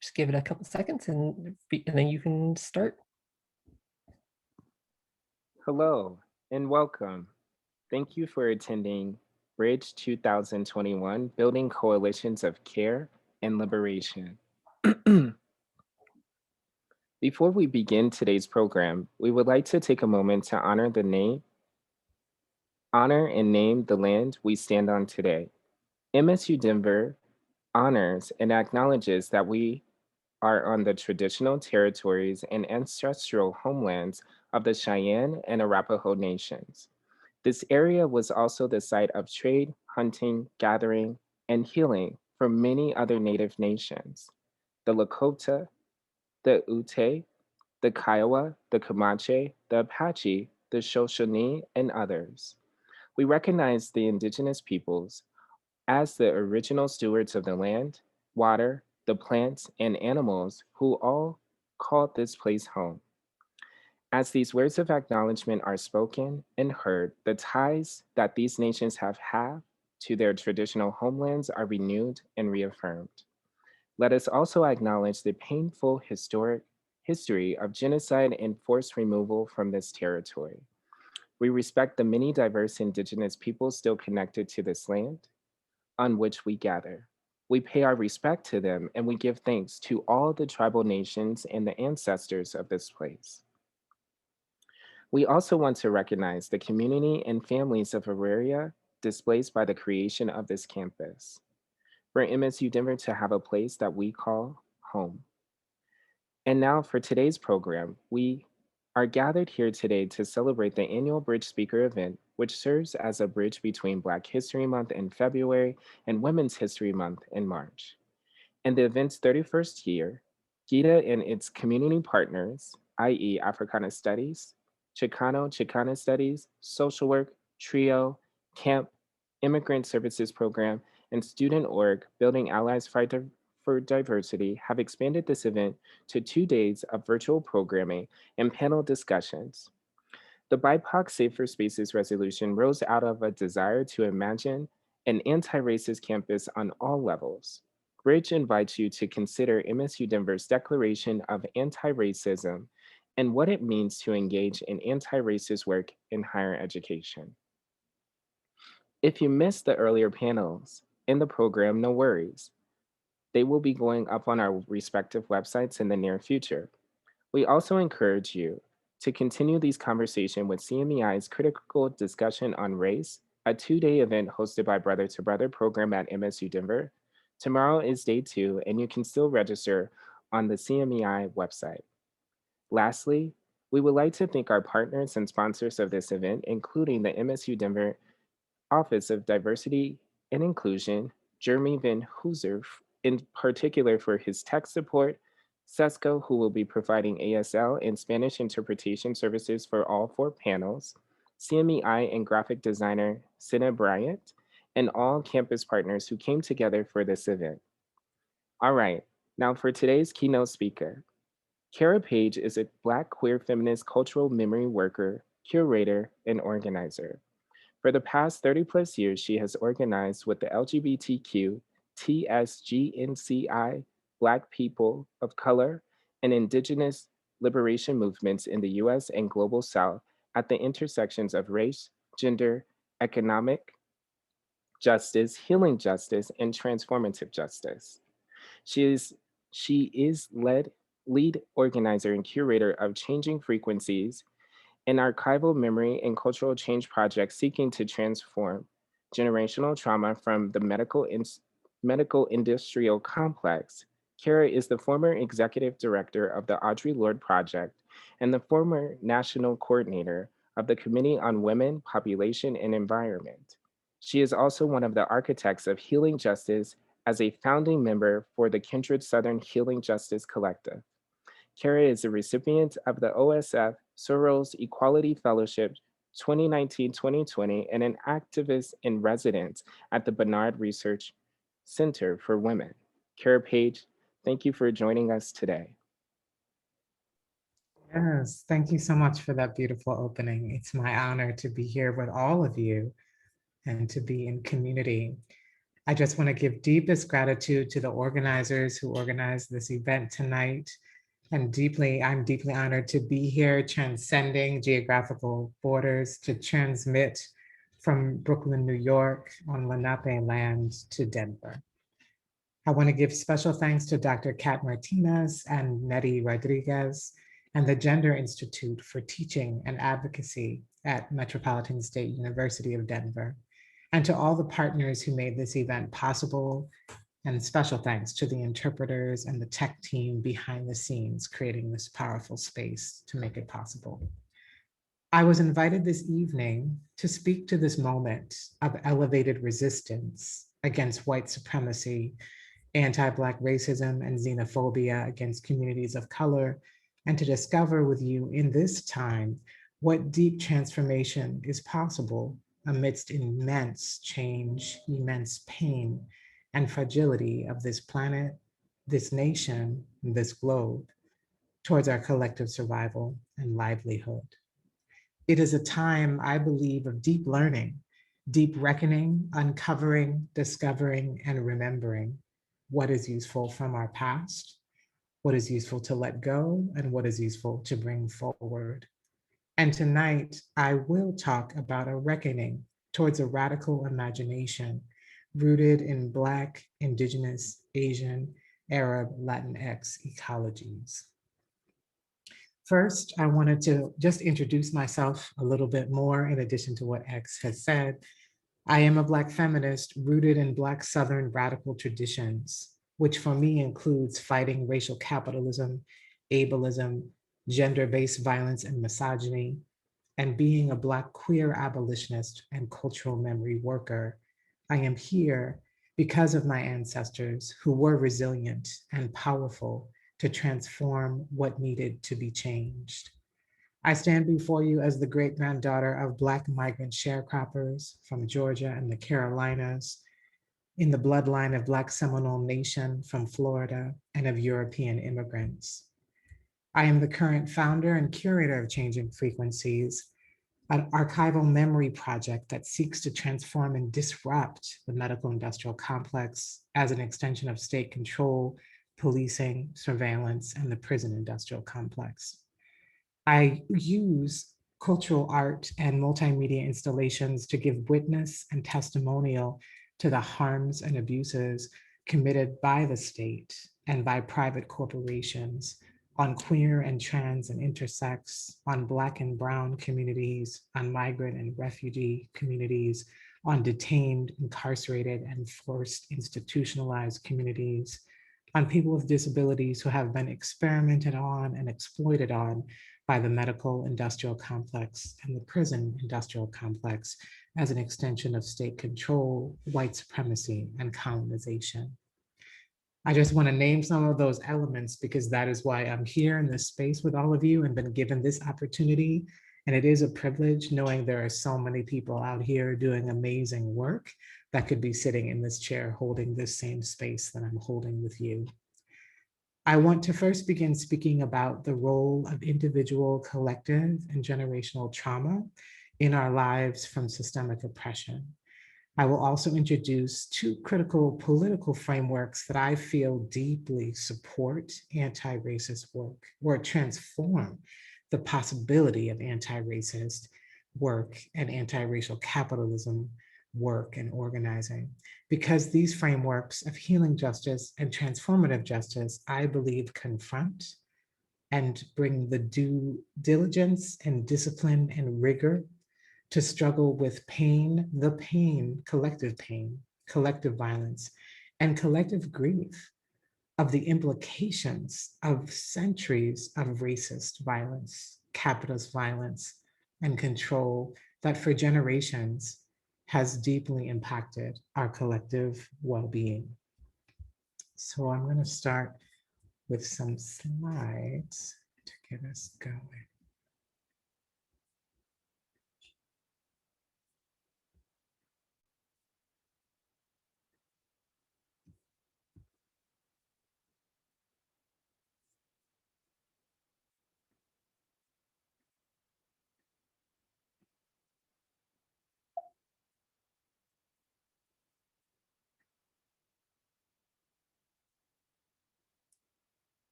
just give it a couple seconds and then you can start. Hello and welcome. Thank you for attending Bridge 2021 Building Coalitions of Care and Liberation. Before we begin today's program, we would like to take a moment to honor and name the land we stand on today. MSU Denver honors and acknowledges that we are on the traditional territories and ancestral homelands of the Cheyenne and Arapaho nations. This area was also the site of trade, hunting, gathering, and healing for many other native nations: the Lakota, the Ute, the Kiowa, the Comanche, the Apache, the Shoshone, and others. We recognize the indigenous peoples as the original stewards of the land, water, the plants, and animals who all called this place home. As these words of acknowledgement are spoken and heard, the ties that these nations have had to their traditional homelands are renewed and reaffirmed. Let us also acknowledge the painful historic history of genocide and forced removal from this territory. We respect the many diverse indigenous peoples still connected to this land on which we gather. We pay our respect to them and we give thanks to all the tribal nations and the ancestors of this place. We also want to recognize the community and families of Auraria displaced by the creation of this campus. For MSU Denver to have a place that we call home. And now for today's program, we are gathered here today to celebrate the annual Bridge Speaker event, which serves as a bridge between Black History Month in February and Women's History Month in March. In the event's 31st year, GITA and its community partners, i.e. Africana Studies, Chicano Studies, Social Work, TRIO, CAMP, Immigrant Services Program, and Student Org Building Allies for Diversity have expanded this event to 2 days of virtual programming and panel discussions. The BIPOC Safer Spaces resolution rose out of a desire to imagine an anti-racist campus on all levels. Bridge invites you to consider MSU Denver's Declaration of Anti-Racism and what it means to engage in anti-racist work in higher education. If you missed the earlier panels in the program, no worries. They will be going up on our respective websites in the near future. We also encourage you to continue these conversations with CMEI's Critical Discussion on Race, a 2-day event hosted by Brother to Brother program at MSU Denver. Tomorrow is day 2, and you can still register on the CMEI website. Lastly, we would like to thank our partners and sponsors of this event, including the MSU Denver Office of Diversity and Inclusion, Jeremy Van Hooser, in particular for his tech support, Sesco, who will be providing ASL and Spanish interpretation services for all 4 panels, CMEI and graphic designer Sina Bryant, and all campus partners who came together for this event. All right, now for today's keynote speaker. Cara Page is a Black queer feminist cultural memory worker, curator, and organizer. For the past 30 plus years, she has organized with the LGBTQ, TSGNCI, Black people of color, and Indigenous liberation movements in the US and Global South at the intersections of race, gender, economic justice, healing justice, and transformative justice. She is, she is lead organizer and curator of Changing Frequencies, an archival memory and cultural change project seeking to transform generational trauma from the medical industrial complex. Cara is the former executive director of the Audre Lorde Project and the former national coordinator of the Committee on Women, Population, and Environment. She is also one of the architects of Healing Justice as a founding member for the Kindred Southern Healing Justice Collective. Cara is a recipient of the OSF Soros Equality Fellowship 2019-2020 and an activist in residence at the Bernard Research Center for Women. Cara Page, thank you for joining us today. Yes, thank you so much for that beautiful opening. It's my honor to be here with all of you and to be in community. I just want to give deepest gratitude to the organizers who organized this event tonight. And I'm deeply honored to be here, transcending geographical borders to transmit from Brooklyn, New York on Lenape land to Denver. I want to give special thanks to Dr. Kat Martinez and Nettie Rodriguez and the Gender Institute for teaching and advocacy at Metropolitan State University of Denver, and to all the partners who made this event possible, and special thanks to the interpreters and the tech team behind the scenes creating this powerful space to make it possible. I was invited this evening to speak to this moment of elevated resistance against white supremacy, anti-Black racism, and xenophobia against communities of color, and to discover with you in this time what deep transformation is possible amidst immense change, immense pain, and fragility of this planet, this nation, and this globe towards our collective survival and livelihood. It is a time, I believe, of deep learning, deep reckoning, uncovering, discovering, and remembering what is useful from our past, what is useful to let go, and what is useful to bring forward. And tonight, I will talk about a reckoning towards a radical imagination rooted in Black, Indigenous, Asian, Arab, Latinx ecologies. First, I wanted to just introduce myself a little bit more in addition to what X has said. I am a Black feminist rooted in Black Southern radical traditions, which for me includes fighting racial capitalism, ableism, gender-based violence and misogyny, and being a Black queer abolitionist and cultural memory worker. I am here because of my ancestors who were resilient and powerful to transform what needed to be changed. I stand before you as the great-granddaughter of Black migrant sharecroppers from Georgia and the Carolinas, in the bloodline of Black Seminole Nation from Florida and of European immigrants. I am the current founder and curator of Changing Frequencies, an archival memory project that seeks to transform and disrupt the medical industrial complex as an extension of state control, policing, surveillance, and the prison industrial complex. I use cultural art and multimedia installations to give witness and testimonial to the harms and abuses committed by the state and by private corporations on queer and trans and intersex, on Black and brown communities, on migrant and refugee communities, on detained, incarcerated, and forced institutionalized communities, on people with disabilities who have been experimented on and exploited on by the medical industrial complex and the prison industrial complex as an extension of state control, white supremacy, and colonization. I just want to name some of those elements because that is why I'm here in this space with all of you and been given this opportunity. And it is a privilege knowing there are so many people out here doing amazing work that could be sitting in this chair holding this same space that I'm holding with you. I want to first begin speaking about the role of individual, collective, and generational trauma in our lives from systemic oppression. I will also introduce two critical political frameworks that I feel deeply support anti-racist work or transform the possibility of anti-racist work and anti-racial capitalism work and organizing. Because these frameworks of healing justice and transformative justice, I believe, confront and bring the due diligence and discipline and rigor to struggle with pain, collective violence, and collective grief of the implications of centuries of racist violence, capitalist violence, and control that for generations has deeply impacted our collective well-being. So I'm going to start with some slides to get us going.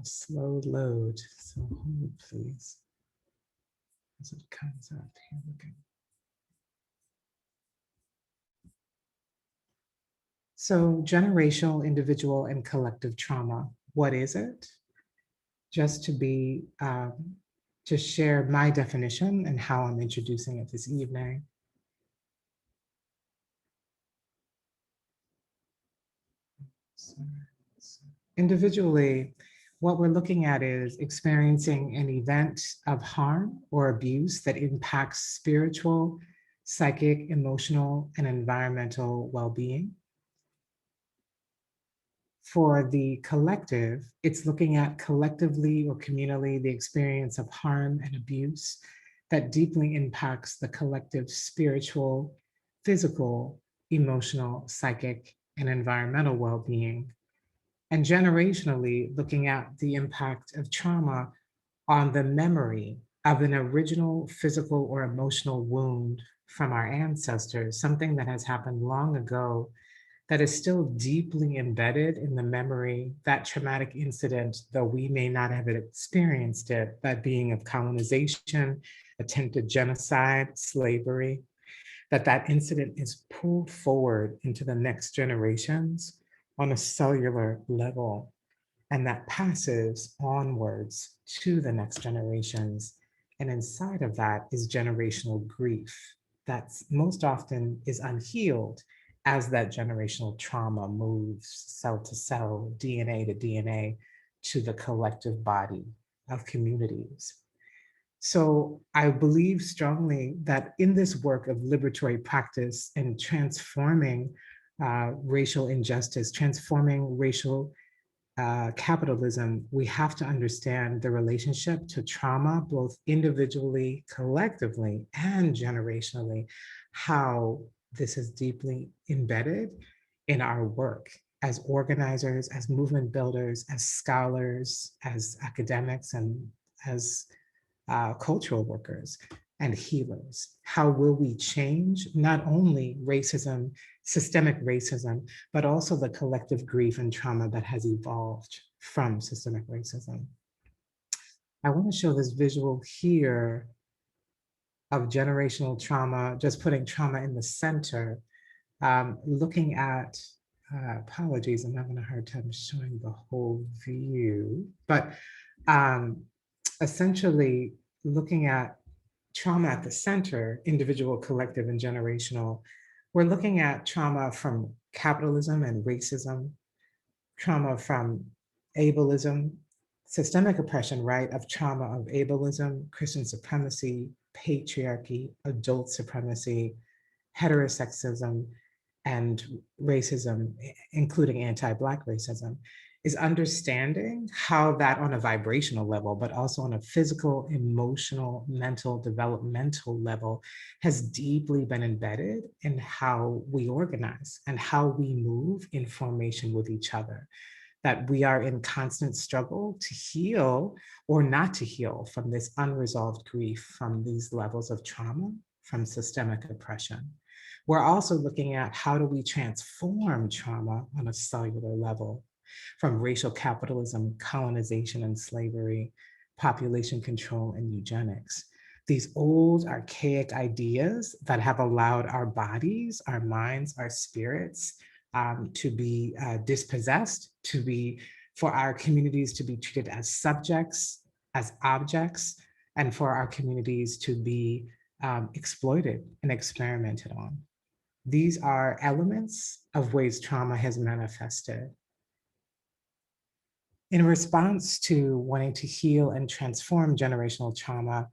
slow load, so hold please. As it comes up, here we go. So generational, individual, and collective trauma, what is it? Just to share my definition and how I'm introducing it this evening. Individually, what we're looking at is experiencing an event of harm or abuse that impacts spiritual, psychic, emotional, and environmental well-being. For the collective, it's looking at collectively or communally the experience of harm and abuse that deeply impacts the collective spiritual, physical, emotional, psychic, and environmental well-being. And generationally, looking at the impact of trauma on the memory of an original physical or emotional wound from our ancestors, something that has happened long ago that is still deeply embedded in the memory, that traumatic incident, though we may not have experienced it, that being of colonization, attempted genocide, slavery, that incident is pulled forward into the next generations on a cellular level, and that passes onwards to the next generations. And inside of that is generational grief that's most often is unhealed as that generational trauma moves cell to cell, DNA to DNA, to the collective body of communities. So I believe strongly that in this work of liberatory practice and transforming racial injustice, transforming racial capitalism, we have to understand the relationship to trauma, both individually, collectively, and generationally, how this is deeply embedded in our work as organizers, as movement builders, as scholars, as academics, and as cultural workers and healers. How will we change not only racism, systemic racism, but also the collective grief and trauma that has evolved from systemic racism? I want to show this visual here of generational trauma, just putting trauma in the center, looking at, apologies, I'm having a hard time showing the whole view, but essentially looking at trauma at the center, individual, collective, and generational. We're looking at trauma from capitalism and racism, trauma from ableism, systemic oppression, right, of trauma of ableism, Christian supremacy, patriarchy, adult supremacy, heterosexism, and racism, including anti-Black racism, is understanding how that on a vibrational level, but also on a physical, emotional, mental, developmental level has deeply been embedded in how we organize and how we move in formation with each other. That we are in constant struggle to heal or not to heal from this unresolved grief, from these levels of trauma, from systemic oppression. We're also looking at how do we transform trauma on a cellular level, from racial capitalism, colonization and slavery, population control and eugenics. These old archaic ideas that have allowed our bodies, our minds, our spirits to be dispossessed, for our communities to be treated as subjects, as objects, and for our communities to be exploited and experimented on. These are elements of ways trauma has manifested. In response to wanting to heal and transform generational trauma,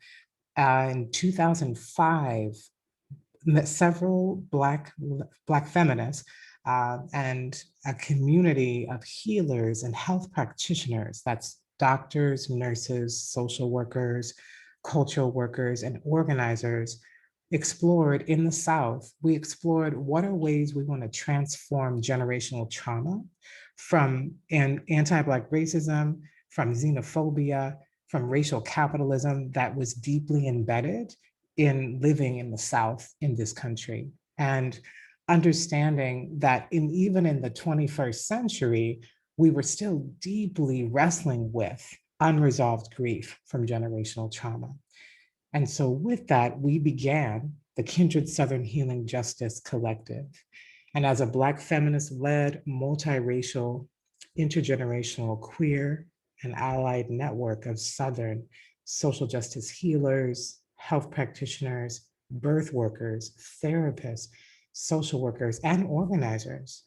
in 2005, several Black feminists and a community of healers and health practitioners, that's doctors, nurses, social workers, cultural workers, and organizers, explored in the South, we explored what are ways we want to transform generational trauma from anti-Black racism, from xenophobia, from racial capitalism that was deeply embedded in living in the South in this country. And understanding that even in the 21st century, we were still deeply wrestling with unresolved grief from generational trauma. And so with that, we began the Kindred Southern Healing Justice Collective. And as a Black feminist-led, multiracial, intergenerational, queer, and allied network of Southern social justice healers, health practitioners, birth workers, therapists, social workers, and organizers,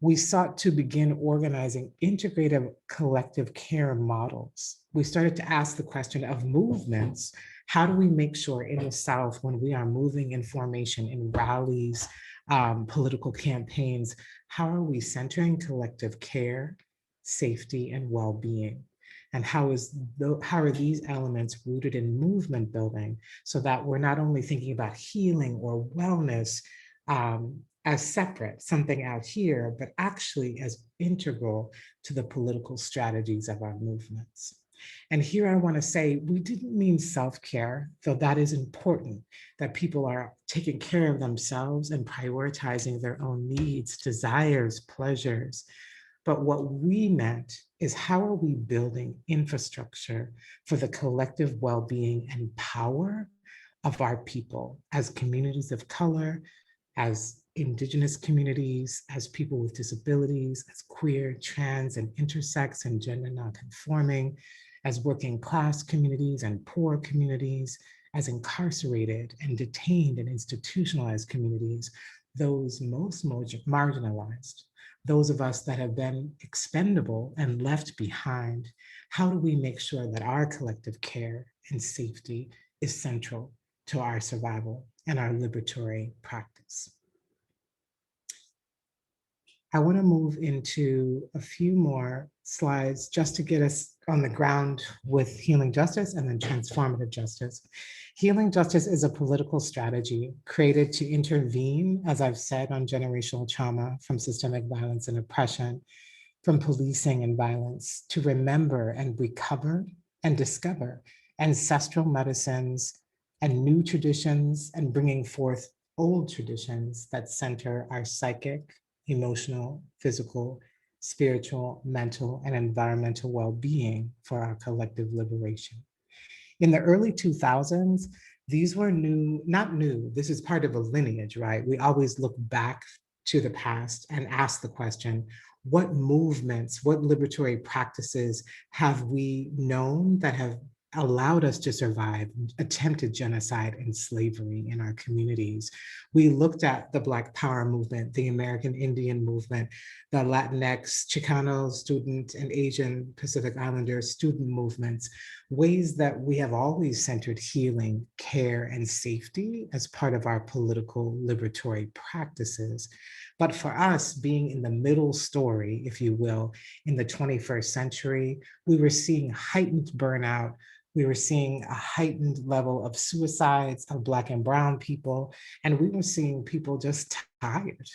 we sought to begin organizing integrative collective care models. We started to ask the question of movements. How do we make sure in the South, when we are moving in formation in rallies, political campaigns, how are we centering collective care, safety, and well-being? And how are these elements rooted in movement building so that we're not only thinking about healing or wellness as separate, something out here, but actually as integral to the political strategies of our movements. And here I want to say, we didn't mean self-care, though that is important, that people are taking care of themselves and prioritizing their own needs, desires, pleasures. But what we meant is, how are we building infrastructure for the collective well-being and power of our people as communities of color, as Indigenous communities, as people with disabilities, as queer, trans, and intersex and gender nonconforming, as working class communities and poor communities, as incarcerated and detained and institutionalized communities, those most marginalized, those of us that have been expendable and left behind. How do we make sure that our collective care and safety is central to our survival and our liberatory practice? I want to move into a few more slides just to get us on the ground with healing justice and then transformative justice. Healing justice is a political strategy created to intervene, as I've said, on generational trauma from systemic violence and oppression, from policing and violence, to remember and recover and discover ancestral medicines and new traditions, and bringing forth old traditions that center our psychic, emotional, physical, spiritual, mental, and environmental well-being for our collective liberation. In the early 2000s, these were new, not new, this is part of a lineage, right? We always look back to the past and ask the question, what movements, what liberatory practices have we known that have allowed us to survive attempted genocide and slavery in our communities? We looked at the Black Power movement, the American Indian movement, the Latinx, Chicano student, and Asian Pacific Islander student movements, ways that we have always centered healing, care, and safety as part of our political liberatory practices. But for us, being in the middle story, if you will, in the 21st century, we were seeing heightened burnout. We were seeing a heightened level of suicides of Black and Brown people, and we were seeing people just tired.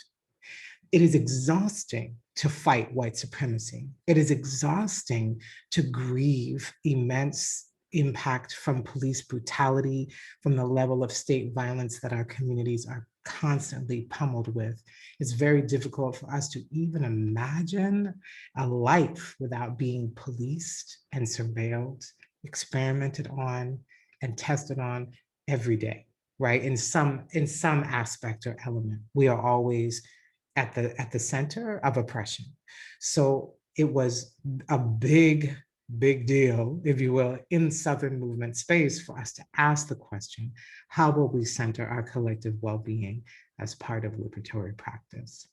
It is exhausting to fight white supremacy. It is exhausting to grieve immense impact from police brutality, from the level of state violence that our communities are constantly pummeled with. It's very difficult for us to even imagine a life without being policed and surveilled, experimented on, and tested on every day, right? In some aspect or element, we are always at the center of oppression. So it was a big deal, if you will, in Southern movement space for us to ask the question, how will we center our collective well-being as part of liberatory practice?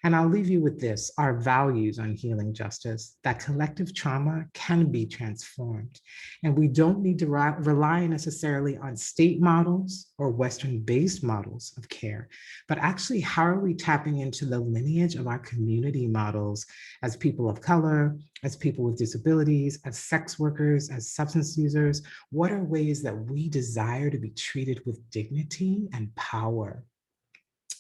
And I'll leave you with this, our values on healing justice, that collective trauma can be transformed. And we don't need to rely necessarily on state models or Western-based models of care, but actually, how are we tapping into the lineage of our community models as people of color, as people with disabilities, as sex workers, as substance users? What are ways that we desire to be treated with dignity and power?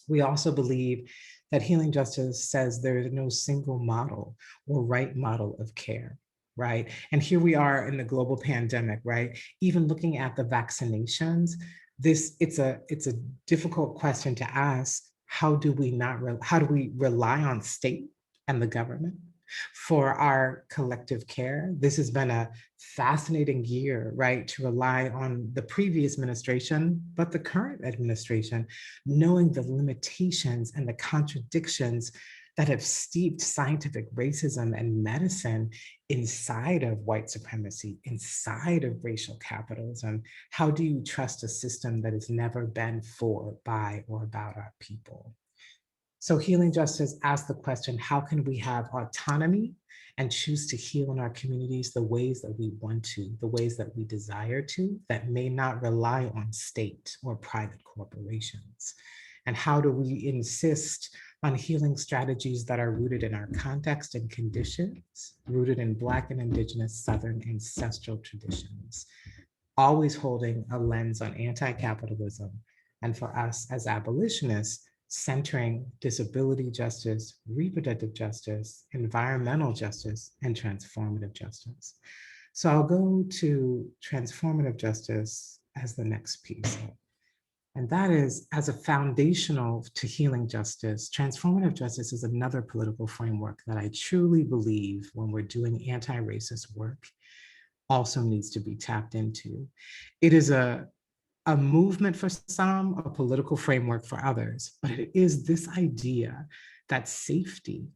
We also believe that healing justice says there is no single model or right model of care, right? And here we are in the global pandemic, right? Even looking at the vaccinations, it's a difficult question to ask. How do we rely on state and the government for our collective care. This has been a fascinating year, right, to rely on the previous administration, but the current administration, knowing the limitations and the contradictions that have steeped scientific racism and medicine inside of white supremacy, inside of racial capitalism. How do you trust a system that has never been for, by, or about our people? So Healing Justice asks the question, how can we have autonomy and choose to heal in our communities the ways that we want to, the ways that we desire to, that may not rely on state or private corporations? And how do we insist on healing strategies that are rooted in our context and conditions, rooted in Black and Indigenous Southern ancestral traditions, always holding a lens on anti-capitalism, and for us as abolitionists, centering disability justice, reproductive justice, environmental justice, and transformative justice. So I'll go to transformative justice as the next piece. And that is, as a foundational to healing justice, transformative justice is another political framework that I truly believe when we're doing anti-racist work also needs to be tapped into. It is a movement for some, a political framework for others, but it is this idea that safety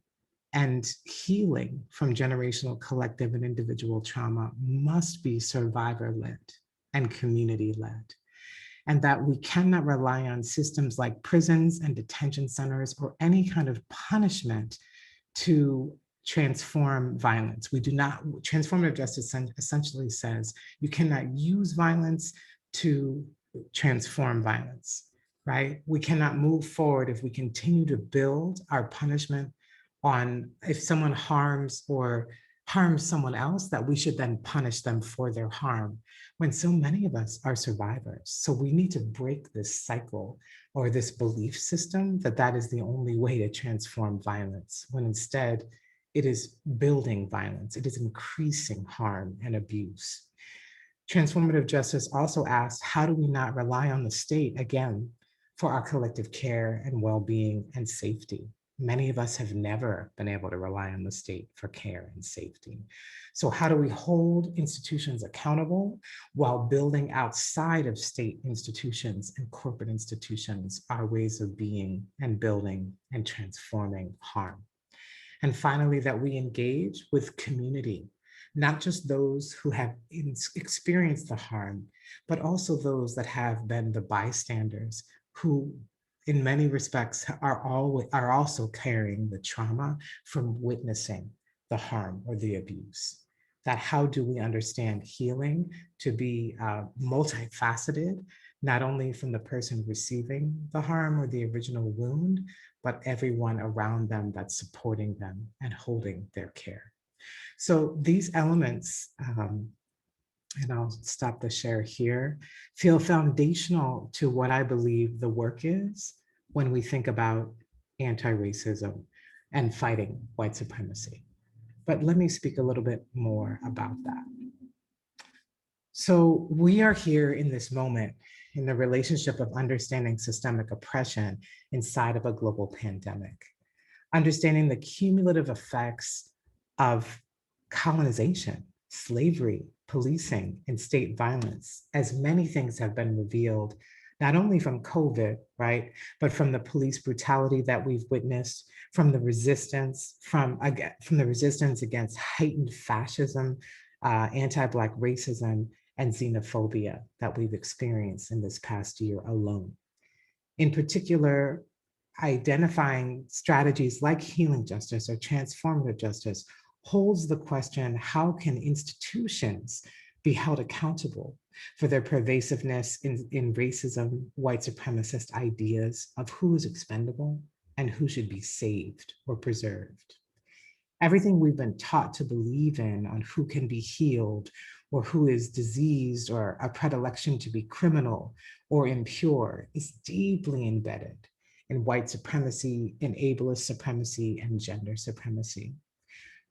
and healing from generational, collective, and individual trauma must be survivor-led and community-led, and that we cannot rely on systems like prisons and detention centers or any kind of punishment to transform violence. We do not, transformative justice essentially says you cannot use violence to transform violence, right? We cannot move forward if we continue to build our punishment on if someone harms or harms someone else, that we should then punish them for their harm, when so many of us are survivors. So we need to break this cycle or this belief system that that is the only way to transform violence, when instead it is building violence, it is increasing harm and abuse. Transformative justice also asks, how do we not rely on the state, again, for our collective care and well-being and safety? Many of us have never been able to rely on the state for care and safety. So how do we hold institutions accountable while building outside of state institutions and corporate institutions our ways of being and building and transforming harm? And finally, that we engage with community, not just those who have experienced the harm, but also those that have been the bystanders who in many respects are also carrying the trauma from witnessing the harm or the abuse. That how do we understand healing to be multifaceted, not only from the person receiving the harm or the original wound, but everyone around them that's supporting them and holding their care. So these elements, and I'll stop the share here, feel foundational to what I believe the work is when we think about anti-racism and fighting white supremacy. But let me speak a little bit more about that. So we are here in this moment in the relationship of understanding systemic oppression inside of a global pandemic, understanding the cumulative effects of colonization, slavery, policing, and state violence, as many things have been revealed, not only from COVID, right, but from the police brutality that we've witnessed, from the resistance, from the resistance against heightened fascism, anti-Black racism, and xenophobia that we've experienced in this past year alone. In particular, identifying strategies like healing justice or transformative justice holds the question, how can institutions be held accountable for their pervasiveness in racism, white supremacist ideas of who is expendable and who should be saved or preserved? Everything we've been taught to believe in on who can be healed or who is diseased or a predilection to be criminal or impure is deeply embedded in white supremacy, in ableist supremacy, and gender supremacy.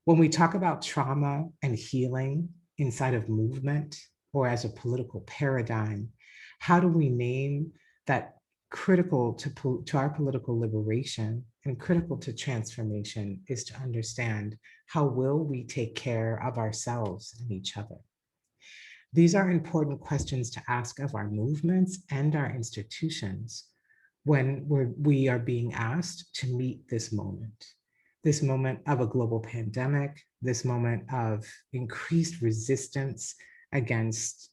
When we talk about trauma and healing inside of movement or as a political paradigm, how do we name that critical to our political liberation and critical to transformation is to understand how will we take care of ourselves and each other. These are important questions to ask of our movements and our institutions when we are being asked to meet this moment of a global pandemic, this moment of increased resistance against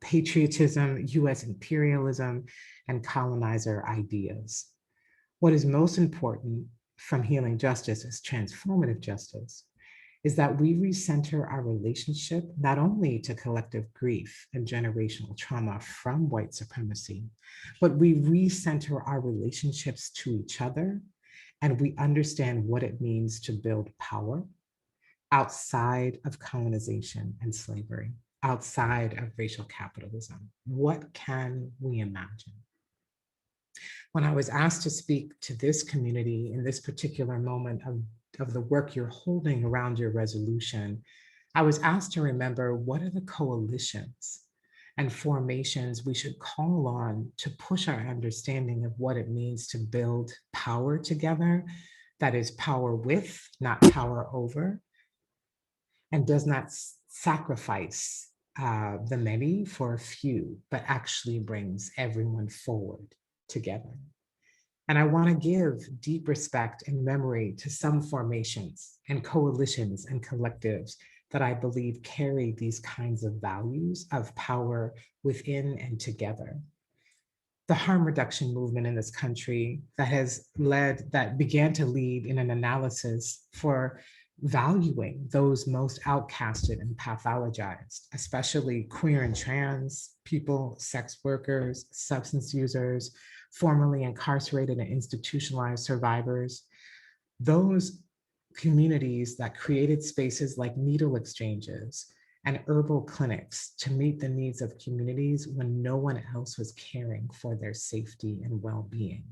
patriotism, US imperialism, and colonizer ideas. What is most important from healing justice as transformative justice is that we recenter our relationship not only to collective grief and generational trauma from white supremacy, but we recenter our relationships to each other, and we understand what it means to build power outside of colonization and slavery, outside of racial capitalism. What can we imagine? When I was asked to speak to this community in this particular moment of the work you're holding around your resolution, I was asked to remember what are the coalitions and formations we should call on to push our understanding of what it means to build power together, that is power with, not power over, and does not sacrifice the many for a few, but actually brings everyone forward together. And I want to give deep respect and memory to some formations and coalitions and collectives that I believe carry these kinds of values of power within and together. The harm reduction movement in this country that began to lead in an analysis for valuing those most outcasted and pathologized, especially queer and trans people, sex workers, substance users, formerly incarcerated and institutionalized survivors. Those communities that created spaces like needle exchanges and herbal clinics to meet the needs of communities when no one else was caring for their safety and well-being.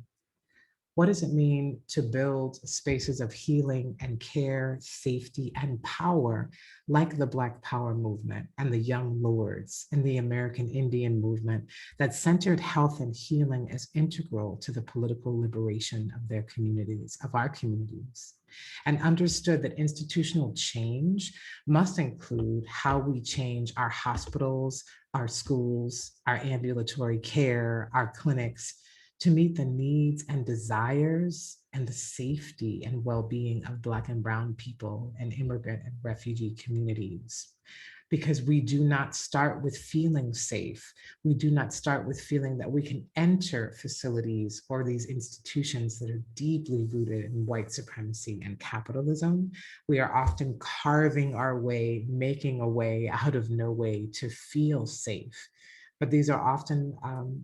What does it mean to build spaces of healing and care, safety, and power, like the Black Power movement and the Young Lords and the American Indian movement that centered health and healing as integral to the political liberation of their communities, of our communities, and understood that institutional change must include how we change our hospitals, our schools, our ambulatory care, our clinics, to meet the needs and desires and the safety and well-being of Black and Brown people and immigrant and refugee communities. Because we do not start with feeling safe. We do not start with feeling that we can enter facilities or these institutions that are deeply rooted in white supremacy and capitalism. We are often carving our way, making a way out of no way to feel safe. But these are often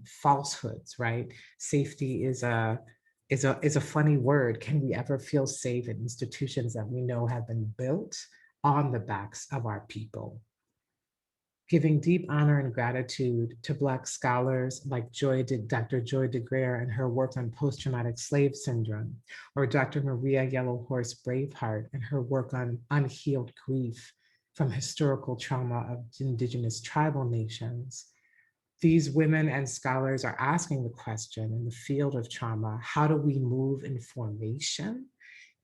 falsehoods, right? Safety is a funny word. Can we ever feel safe in institutions that we know have been built on the backs of our people? Giving deep honor and gratitude to Black scholars like Dr. Joy DeGruy and her work on post-traumatic slave syndrome, or Dr. Maria Yellowhorse Braveheart and her work on unhealed grief from historical trauma of Indigenous tribal nations. These women and scholars are asking the question in the field of trauma, how do we move in formation,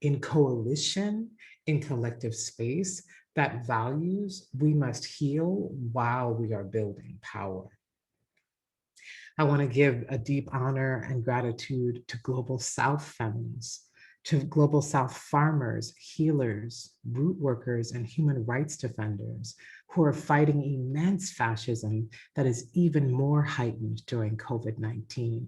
in coalition, in collective space that values we must heal while we are building power? I want to give a deep honor and gratitude to Global South feminists, to Global South farmers, healers, root workers, and human rights defenders who are fighting immense fascism that is even more heightened during COVID-19,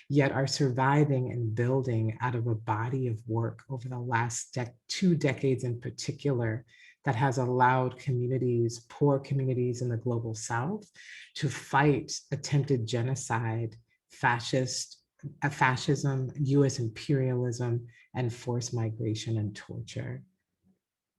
yet are surviving and building out of a body of work over the last 2 decades in particular that has allowed communities, poor communities in the Global South, to fight attempted genocide, fascism, US imperialism, and forced migration and torture.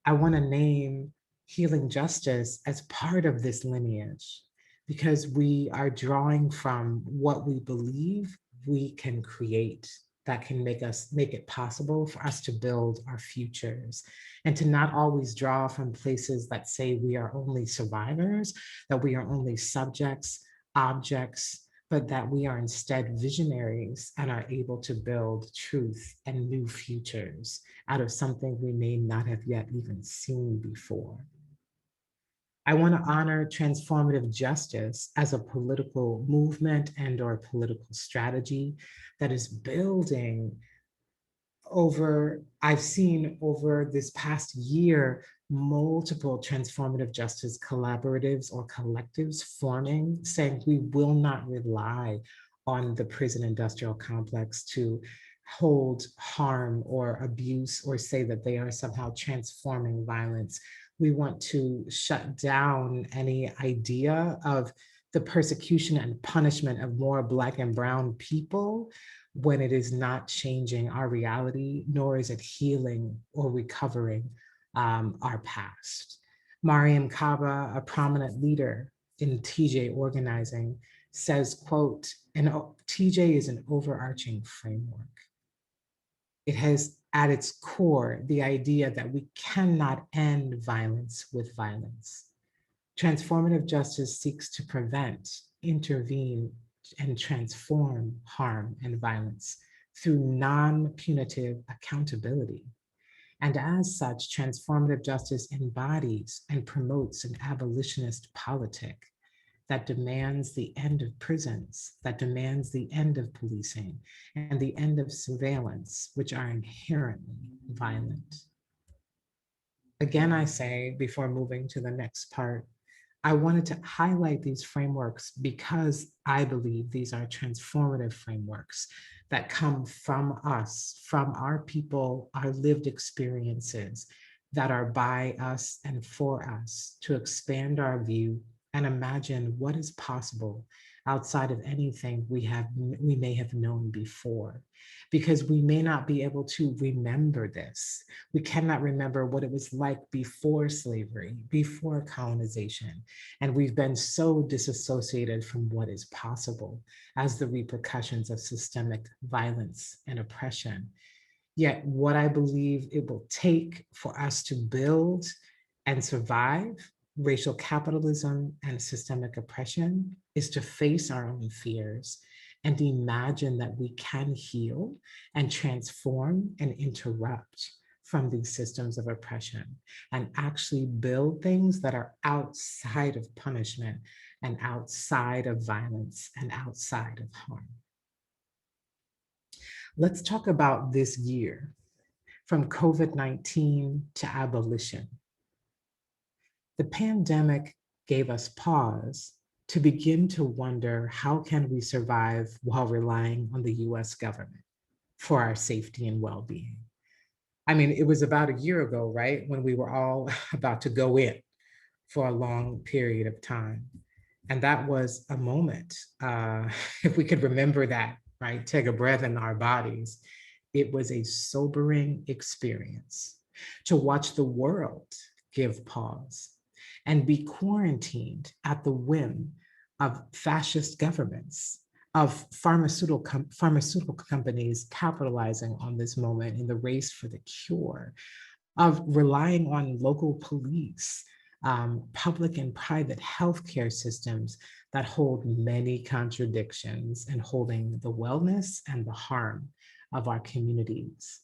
I want to name healing justice as part of this lineage because we are drawing from what we believe we can create that can make it possible for us to build our futures, and to not always draw from places that say we are only survivors, that we are only subjects, objects, but that we are instead visionaries and are able to build truth and new futures out of something we may not have yet even seen before. I want to honor transformative justice as a political movement and or political strategy that is building I've seen over this past year, multiple transformative justice collaboratives or collectives forming, saying we will not rely on the prison industrial complex to hold harm or abuse or say that they are somehow transforming violence. We want to shut down any idea of the persecution and punishment of more Black and Brown people when it is not changing our reality, nor is it healing or recovering our past. Mariam Kaba, a prominent leader in TJ organizing, says, quote, and TJ is an overarching framework. It has at its core the idea that we cannot end violence with violence. Transformative justice seeks to prevent, intervene, and transform harm and violence through non-punitive accountability. And as such, transformative justice embodies and promotes an abolitionist politic that demands the end of prisons, that demands the end of policing, and the end of surveillance, which are inherently violent. Again, I say, before moving to the next part, I wanted to highlight these frameworks because I believe these are transformative frameworks that come from us, from our people, our lived experiences that are by us and for us to expand our view and imagine what is possible outside of anything we may have known before, because we may not be able to remember this. We cannot remember what it was like before slavery, before colonization, and we've been so disassociated from what is possible as the repercussions of systemic violence and oppression. Yet what I believe it will take for us to build and survive racial capitalism and systemic oppression is to face our own fears and imagine that we can heal and transform and interrupt from these systems of oppression and actually build things that are outside of punishment and outside of violence and outside of harm. Let's talk about this year, from COVID-19 to abolition. The pandemic gave us pause to begin to wonder, how can we survive while relying on the US government for our safety and well-being? I mean, it was about a year ago, right, when we were all about to go in for a long period of time. And that was a moment, if we could remember that, right, take a breath in our bodies, it was a sobering experience to watch the world give pause and be quarantined at the whim of fascist governments, of pharmaceutical companies capitalizing on this moment in the race for the cure, of relying on local police, public and private healthcare systems that hold many contradictions and holding the wellness and the harm of our communities.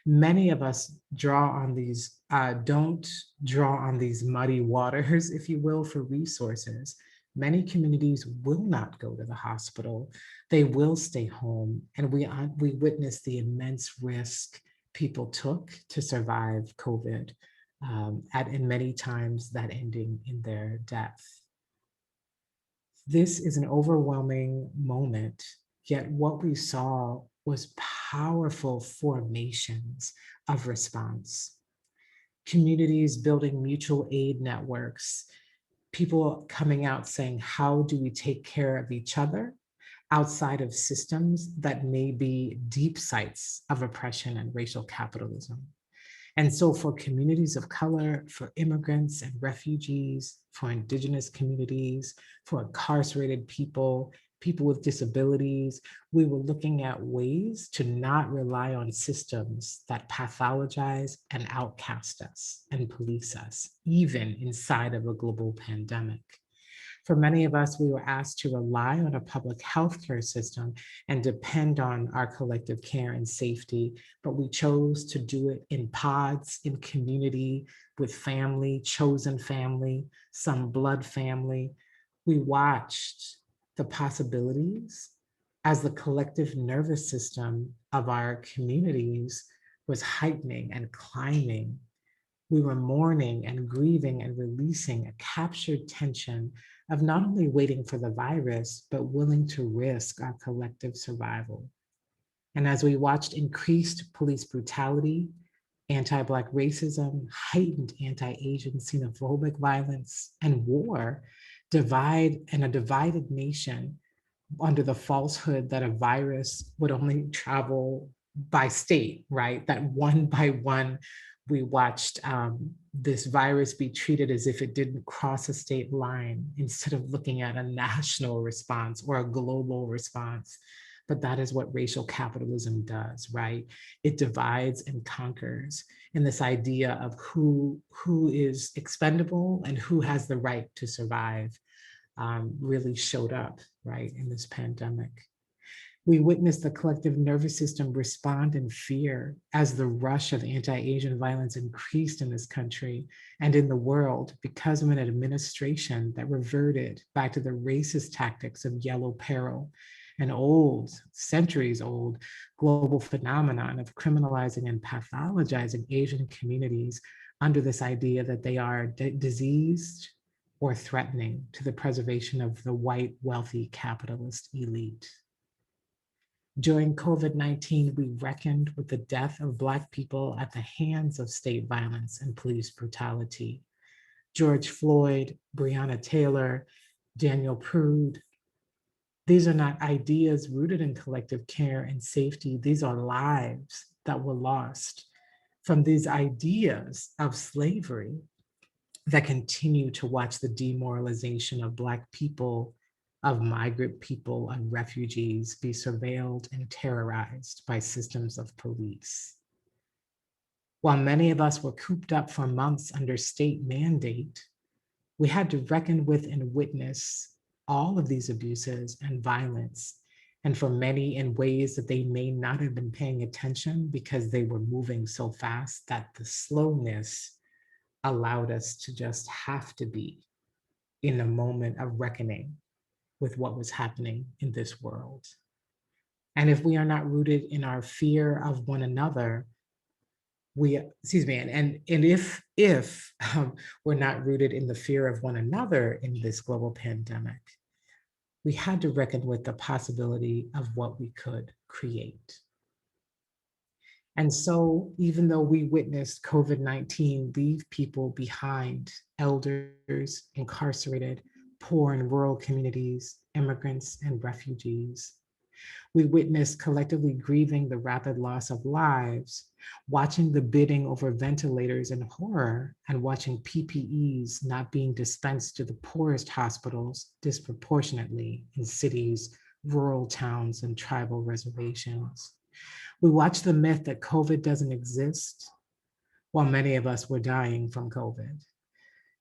Many of us don't draw on these muddy waters, if you will, for resources. Many communities will not go to the hospital. They will stay home. And we witness the immense risk people took to survive COVID, and many times that ending in their death. This is an overwhelming moment, yet what we saw was powerful formations of response. Communities building mutual aid networks, people coming out saying, how do we take care of each other outside of systems that may be deep sites of oppression and racial capitalism? And so for communities of color, for immigrants and refugees, for indigenous communities, for incarcerated people, people with disabilities, we were looking at ways to not rely on systems that pathologize and outcast us and police us, even inside of a global pandemic. For many of us, we were asked to rely on a public healthcare system and depend on our collective care and safety, but we chose to do it in pods, in community, with family, chosen family, some blood family. We watched the possibilities as the collective nervous system of our communities was heightening and climbing. We were mourning and grieving and releasing a captured tension of not only waiting for the virus, but willing to risk our collective survival. And as we watched increased police brutality, anti-Black racism, heightened anti-Asian xenophobic violence, and war divide and a divided nation under the falsehood that a virus would only travel by state, right? That one by one, we watched this virus be treated as if it didn't cross a state line instead of looking at a national response or a global response. But that is what racial capitalism does, right? It divides and conquers. And this idea of who is expendable and who has the right to survive really showed up, right, in this pandemic. We witnessed the collective nervous system respond in fear as the rush of anti-Asian violence increased in this country and in the world because of an administration that reverted back to the racist tactics of yellow peril, an old, centuries old global phenomenon of criminalizing and pathologizing Asian communities under this idea that they are diseased or threatening to the preservation of the white, wealthy, capitalist elite. During COVID-19, we reckoned with the death of Black people at the hands of state violence and police brutality. George Floyd, Breonna Taylor, Daniel Prude. These are not ideas rooted in collective care and safety. These are lives that were lost from these ideas of slavery that continue to watch the demoralization of Black people, of migrant people and refugees be surveilled and terrorized by systems of police. While many of us were cooped up for months under state mandate, we had to reckon with and witness all of these abuses and violence, and for many in ways that they may not have been paying attention because they were moving so fast that the slowness allowed us to just have to be in a moment of reckoning with what was happening in this world. And if we are not rooted in our fear of one another, and if we're not rooted in the fear of one another in this global pandemic, we had to reckon with the possibility of what we could create. And so, even though we witnessed COVID-19 leave people behind, elders, incarcerated, poor and rural communities, immigrants, and refugees, we witnessed collectively grieving the rapid loss of lives, watching the bidding over ventilators in horror, and watching PPEs not being dispensed to the poorest hospitals disproportionately in cities, rural towns, and tribal reservations. We watched the myth that COVID doesn't exist, while many of us were dying from COVID.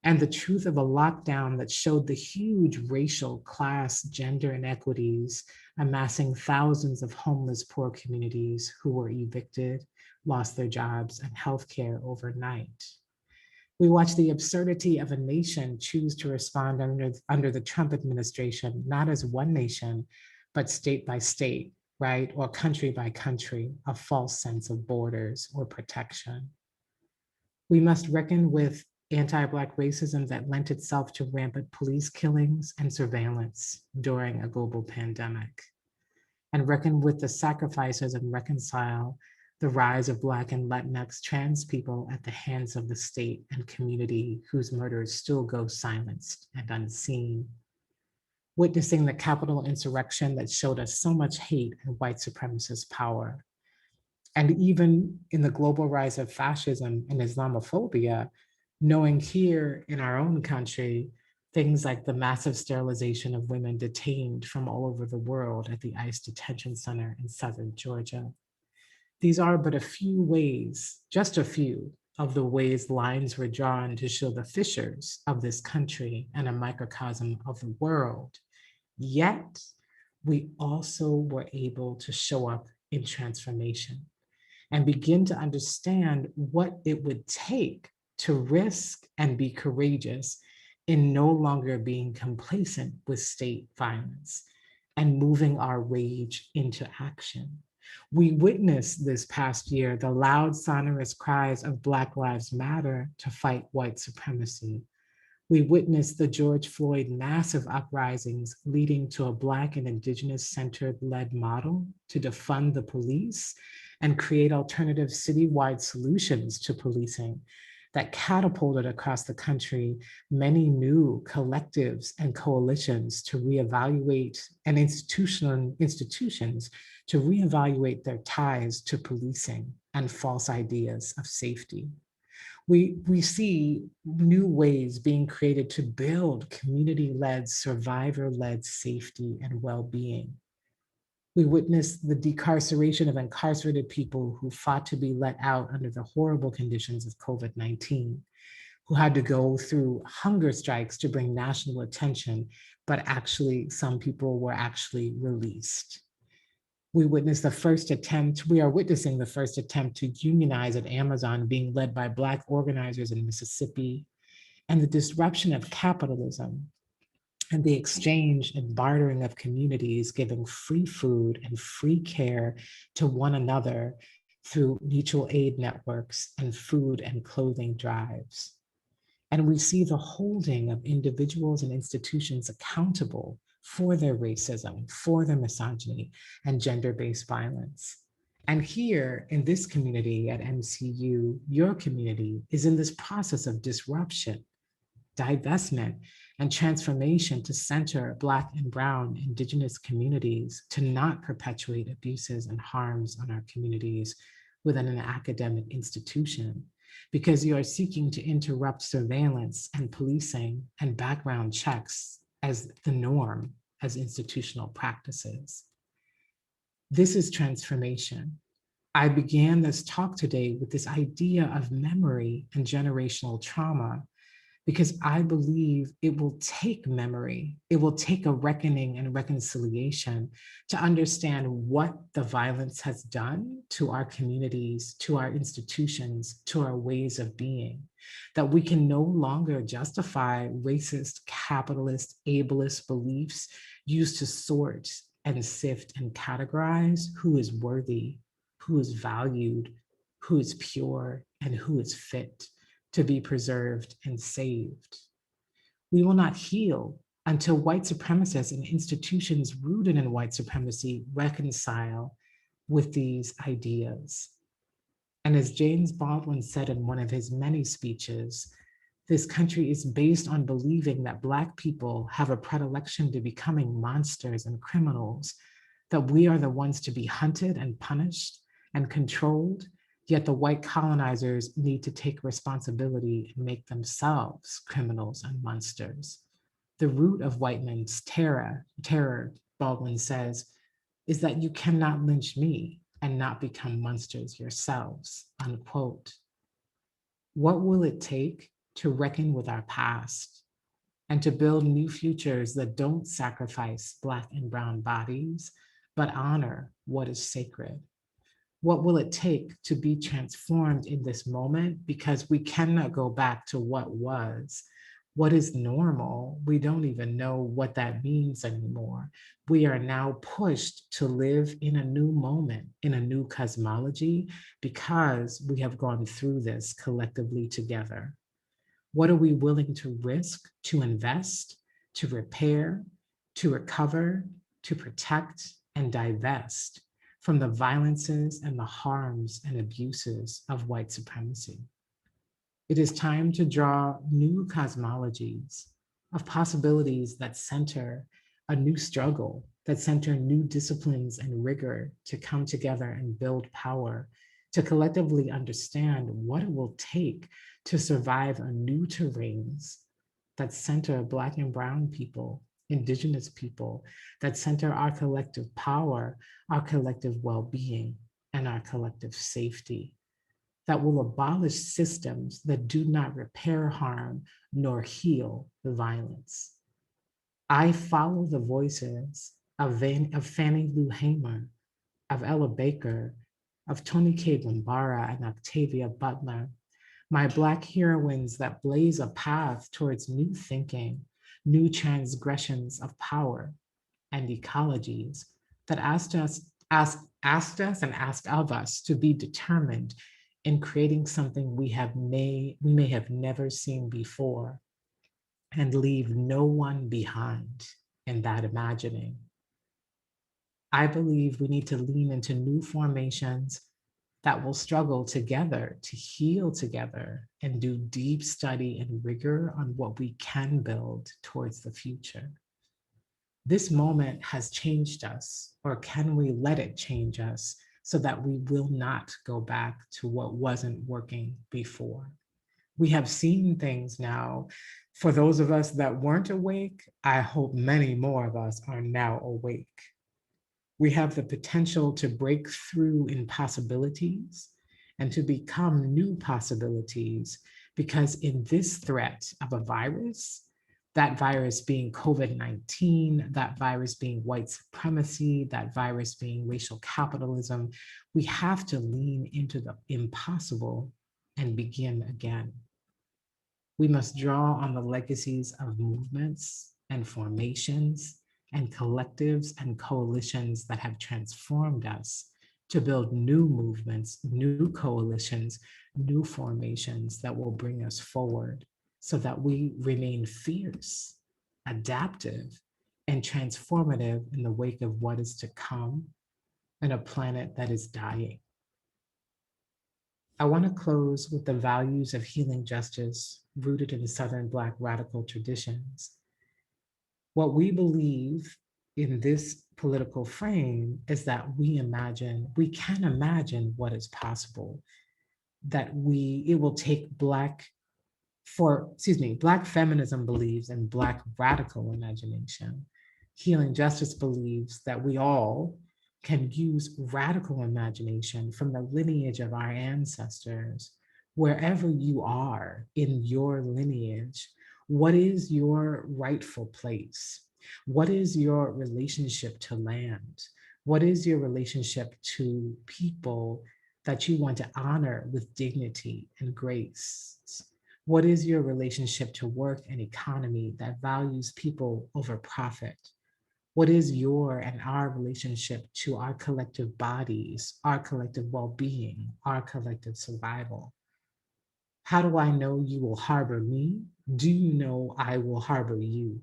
And the truth of a lockdown that showed the huge racial, class, gender inequities amassing thousands of homeless poor communities who were evicted, lost their jobs and healthcare overnight. We watched the absurdity of a nation choose to respond under the Trump administration, not as one nation, but state by state, right? Or country by country, a false sense of borders or protection. We must reckon with anti-Black racism that lent itself to rampant police killings and surveillance during a global pandemic, and reckon with the sacrifices and reconcile the rise of Black and Latinx trans people at the hands of the state and community whose murders still go silenced and unseen. Witnessing the Capitol insurrection that showed us so much hate and white supremacist power. And even in the global rise of fascism and Islamophobia, knowing here in our own country, things like the massive sterilization of women detained from all over the world at the ICE detention center in southern Georgia. These are but a few ways, just a few, of the ways lines were drawn to show the fissures of this country and a microcosm of the world. Yet, we also were able to show up in transformation and begin to understand what it would take to risk and be courageous in no longer being complacent with state violence and moving our rage into action. We witnessed this past year the loud, sonorous cries of Black Lives Matter to fight white supremacy. We witnessed the George Floyd massive uprisings leading to a Black and Indigenous centered led model to defund the police and create alternative citywide solutions to policing that catapulted across the country many new collectives and coalitions to reevaluate and institutions to reevaluate their ties to policing and false ideas of safety. We see new ways being created to build community-led, survivor-led safety and well-being. We witnessed the decarceration of incarcerated people who fought to be let out under the horrible conditions of COVID-19, who had to go through hunger strikes to bring national attention, but actually some people were actually released. We are witnessing the first attempt to unionize at Amazon being led by Black organizers in Mississippi, and the disruption of capitalism and the exchange and bartering of communities giving free food and free care to one another through mutual aid networks and food and clothing drives. And we see the holding of individuals and institutions accountable for their racism, for their misogyny, and gender-based violence. And here in this community at MCU, your community is in this process of disruption, divestment, and transformation to center Black and Brown Indigenous communities to not perpetuate abuses and harms on our communities within an academic institution, because you are seeking to interrupt surveillance and policing and background checks as the norm, as institutional practices. This is transformation. I began this talk today with this idea of memory and generational trauma, because I believe it will take memory, it will take a reckoning and reconciliation to understand what the violence has done to our communities, to our institutions, to our ways of being, that we can no longer justify racist, capitalist, ableist beliefs used to sort and sift and categorize who is worthy, who is valued, who is pure, and who is fit to be preserved and saved. We will not heal until white supremacists and institutions rooted in white supremacy reconcile with these ideas. And as James Baldwin said in one of his many speeches, this country is based on believing that Black people have a predilection to becoming monsters and criminals, that we are the ones to be hunted and punished and controlled. Yet the white colonizers need to take responsibility and make themselves criminals and monsters. The root of white men's terror, Baldwin says, is that you cannot lynch me and not become monsters yourselves, unquote. What will it take to reckon with our past and to build new futures that don't sacrifice Black and Brown bodies, but honor what is sacred? What will it take to be transformed in this moment? Because we cannot go back to what was. What is normal? We don't even know what that means anymore. We are now pushed to live in a new moment, in a new cosmology, because we have gone through this collectively together. What are we willing to risk, to invest, to repair, to recover, to protect, and divest from the violences and the harms and abuses of white supremacy? It is time to draw new cosmologies of possibilities that center a new struggle, that center new disciplines and rigor to come together and build power, to collectively understand what it will take to survive on new terrains that center Black and Brown people, Indigenous people, that center our collective power, our collective well-being, and our collective safety. that will abolish systems that do not repair harm nor heal the violence. I follow the voices of Fannie Lou Hamer, of Ella Baker, of Toni Cade Bambara and Octavia Butler, my Black heroines that blaze a path towards new thinking, new transgressions of power and ecologies that asked us and asked of us to be determined in creating something we may have never seen before and leave no one behind in that imagining. I believe we need to lean into new formations that will struggle together to heal together and do deep study and rigor on what we can build towards the future. This moment has changed us, or can we let it change us so that we will not go back to what wasn't working before? We have seen things now. For those of us that weren't awake, I hope many more of us are now awake. We have the potential to break through impossibilities and to become new possibilities, because in this threat of a virus, that virus being COVID-19, that virus being white supremacy, that virus being racial capitalism, we have to lean into the impossible and begin again. We must draw on the legacies of movements and formations and collectives and coalitions that have transformed us to build new movements, new coalitions, new formations that will bring us forward so that we remain fierce, adaptive, and transformative in the wake of what is to come in a planet that is dying. I want to close with the values of healing justice rooted in Southern Black radical traditions. What we believe in this political frame is that we can imagine what is possible, that it will take Black feminism believes in Black radical imagination. Healing justice believes that we all can use radical imagination from the lineage of our ancestors. Wherever you are in your lineage, what is your rightful place? What is your relationship to land? What is your relationship to people that you want to honor with dignity and grace? What is your relationship to work and economy that values people over profit? What is your and our relationship to our collective bodies, our collective well-being, our collective survival? How do I know you will harbor me? Do you know I will harbor you?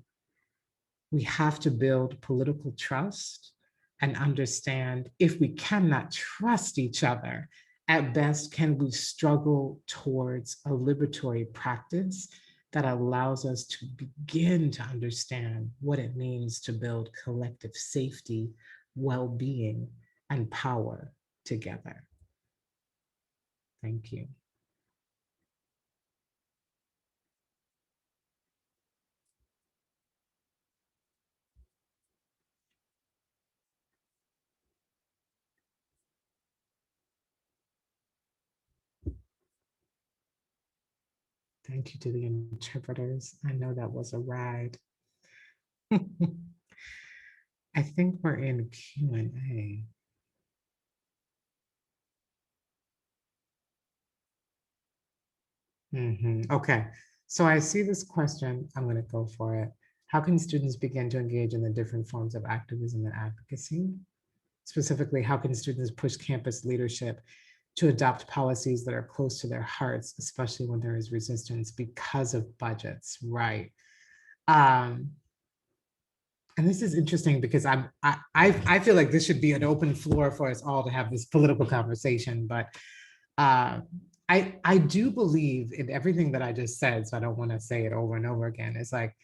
We have to build political trust and understand, if we cannot trust each other, at best, can we struggle towards a liberatory practice that allows us to begin to understand what it means to build collective safety, well-being, and power together. Thank you. Thank you to the interpreters. I know that was a ride. I think we're in Q&A. Okay, so I see this question. I'm going to go for it. How can students begin to engage in the different forms of activism and advocacy? Specifically, how can students push campus leadership to adopt policies that are close to their hearts, especially when there is resistance because of budgets, right? And this is interesting because I feel like this should be an open floor for us all to have this political conversation, but I do believe in everything that I just said, so I don't want to say it over and over again. It's like,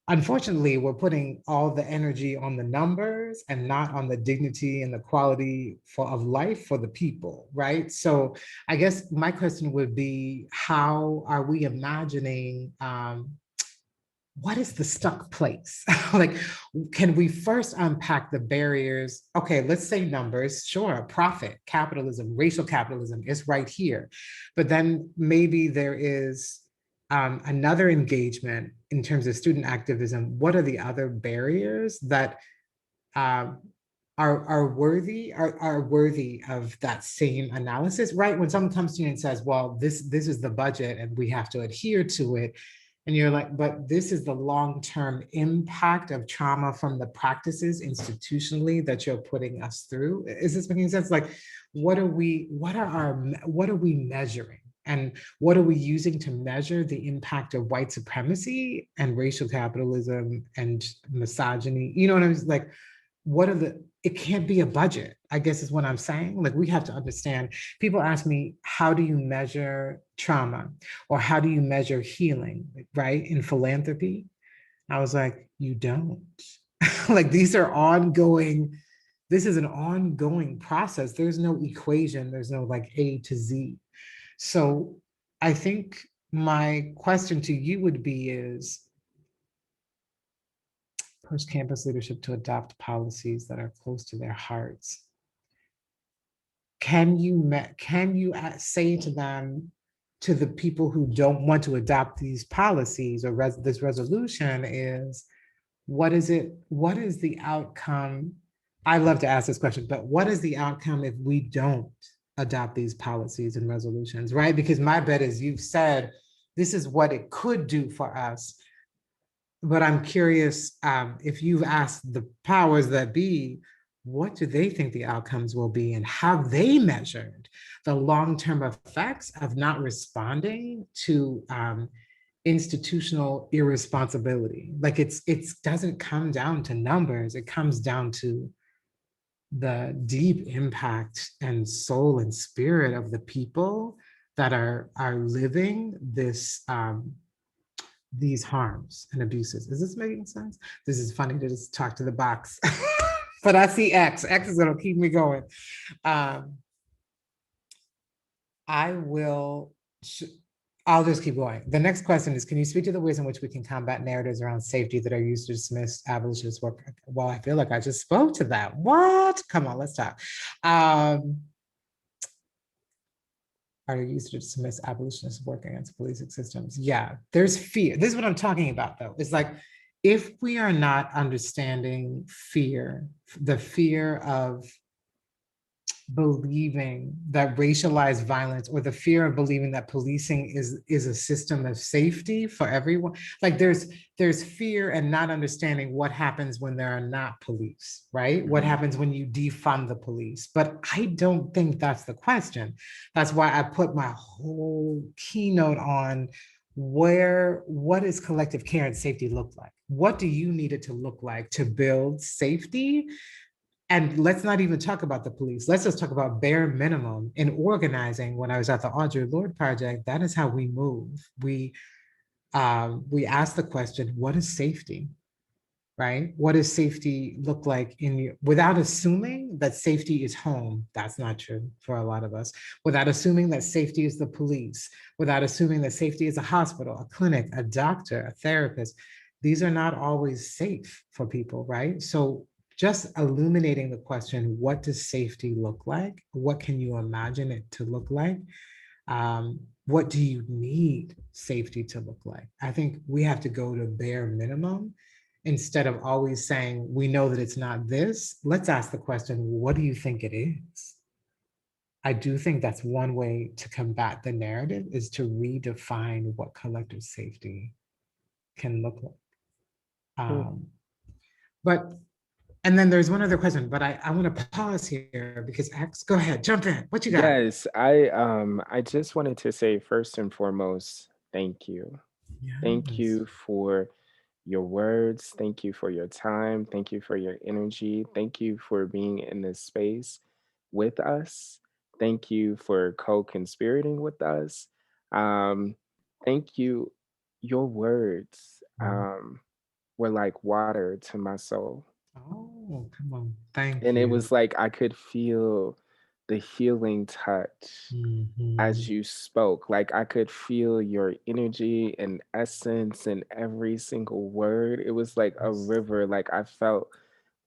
unfortunately, we're putting all the energy on the numbers and not on the dignity and the quality of life for the people, right? So I guess my question would be, how are we imagining what is the stuck place? Like, can we first unpack the barriers? Okay, let's say numbers. Sure, profit, capitalism, racial capitalism is right here. But then maybe there is another engagement in terms of student activism. What are the other barriers that um, are worthy of that same analysis, right? When someone comes to you and says, well, this is the budget and we have to adhere to it, and you're like, but this is the long-term impact of trauma from the practices institutionally that you're putting us through. Is this making sense? Like, what are we measuring? And what are we using to measure the impact of white supremacy and racial capitalism and misogyny? You know what I'm like? What are the, it can't be a budget, I guess is what I'm saying. Like, we have to understand. People ask me, how do you measure trauma, or how do you measure healing, right, in philanthropy? I was like, you don't. Like, these are ongoing, this is an ongoing process. There's no equation, there's no like A to Z. So I think my question to you would be is, push campus leadership to adopt policies that are close to their hearts. Can you say to them, to the people who don't want to adopt these policies or this resolution, is what is it? What is the outcome? I love to ask this question, but what is the outcome if we don't adopt these policies and resolutions, right? Because my bet is, you've said this is what it could do for us. But I'm curious, if you've asked the powers that be, what do they think the outcomes will be, and have they measured the long-term effects of not responding to institutional irresponsibility? Like, it doesn't come down to numbers, it comes down to the deep impact and soul and spirit of the people that are living this these harms and abuses. Is this making sense? This is funny to just talk to the box. But I see X. X is gonna keep me going. I will, I'll just keep going. The next question is, can you speak to the ways in which we can combat narratives around safety that are used to dismiss abolitionist work? Well, I feel like I just spoke to that. What? Come on, let's talk. Are used to dismiss abolitionists work against policing systems. Yeah, there's fear. This is what I'm talking about, though. It's like, if we are not understanding fear, the fear of believing that racialized violence, or the fear of believing that policing is a system of safety for everyone, like there's fear and not understanding what happens when there are not police, right? What happens when you defund the police? But I don't think that's the question. That's why I put my whole keynote on what does collective care and safety look like? What do you need it to look like to build safety? And let's not even talk about the police. Let's just talk about bare minimum in organizing. When I was at the Audre Lorde Project, that is how we move. We ask the question, what is safety, right? What does safety look like in you? Without assuming that safety is home. That's not true for a lot of us. Without assuming that safety is the police. Without assuming that safety is a hospital, a clinic, a doctor, a therapist. These are not always safe for people, right? So just illuminating the question, what does safety look like? What can you imagine it to look like? What do you need safety to look like? I think we have to go to bare minimum instead of always saying, we know that it's not this. Let's ask the question, what do you think it is? I do think that's one way to combat the narrative, is to redefine what collective safety can look like. But and then there's one other question, but I want to pause here because X, go ahead, jump in. What you got? Yes, I just wanted to say, first and foremost, thank you. Thank Yes. you for your words. Thank you for your time. Thank you for your energy. Thank you for being in this space with us. Thank you for co-conspirating with us. Um, Thank you. Your words were like water to my soul. Oh, come on. Thank And it you. was like I could feel the healing touch as Mhm. you spoke. Like I could feel your energy and essence in every single word. It was like a Yes. river. Like I felt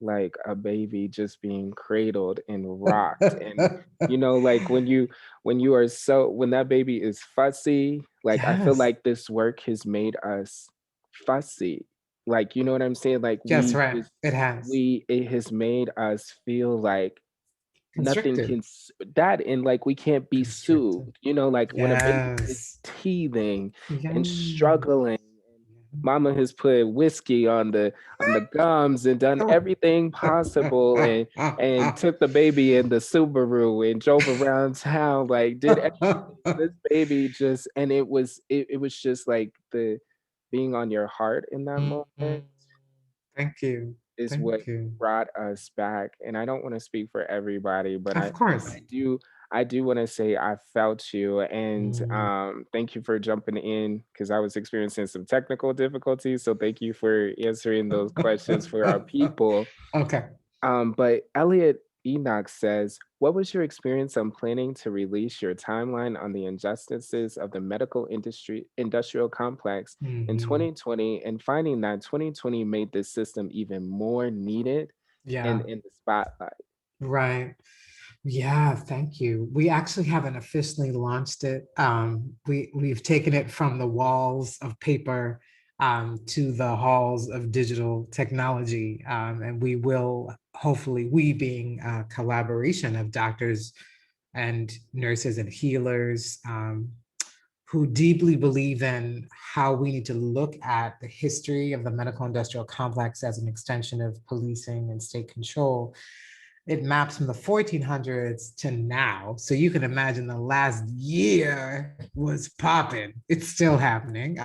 like a baby just being cradled and rocked. And like when you are so when that baby is fussy, like I feel Yes. like this work has made us fussy. Like you know what I'm saying? Like Yes, we right. just It has. we it has made us feel like nothing Constricted. can that and like we can't be Constricted. soothed, like when a baby is Yes. teething Yeah. and struggling, and mama has put whiskey on the gums and done everything possible, and took the baby in the Subaru and drove around town, like did everything for this baby, just and it was just like the being on your heart in that moment Mhm. Thank you. is what Thank you. brought us back. And I don't want to speak for everybody, but I Of course. I do I do want to say I felt you, and Mm. thank you for jumping in because I was experiencing some technical difficulties. So thank you for answering those questions for our people. Okay. But Elliot Enoch says, what was your experience on planning to release your timeline on the injustices of the medical industry industrial complex in Mhm. 2020, and finding that 2020 made this system even more needed and Yeah. in the spotlight? Right. Yeah, thank you. We actually haven't officially launched it. We've taken it from the walls of paper to the halls of digital technology, and we will hopefully, we being a collaboration of doctors and nurses and healers who deeply believe in how we need to look at the history of the medical industrial complex as an extension of policing and state control. It maps from the 1400s to now. So you can imagine the last year was popping. It's still happening.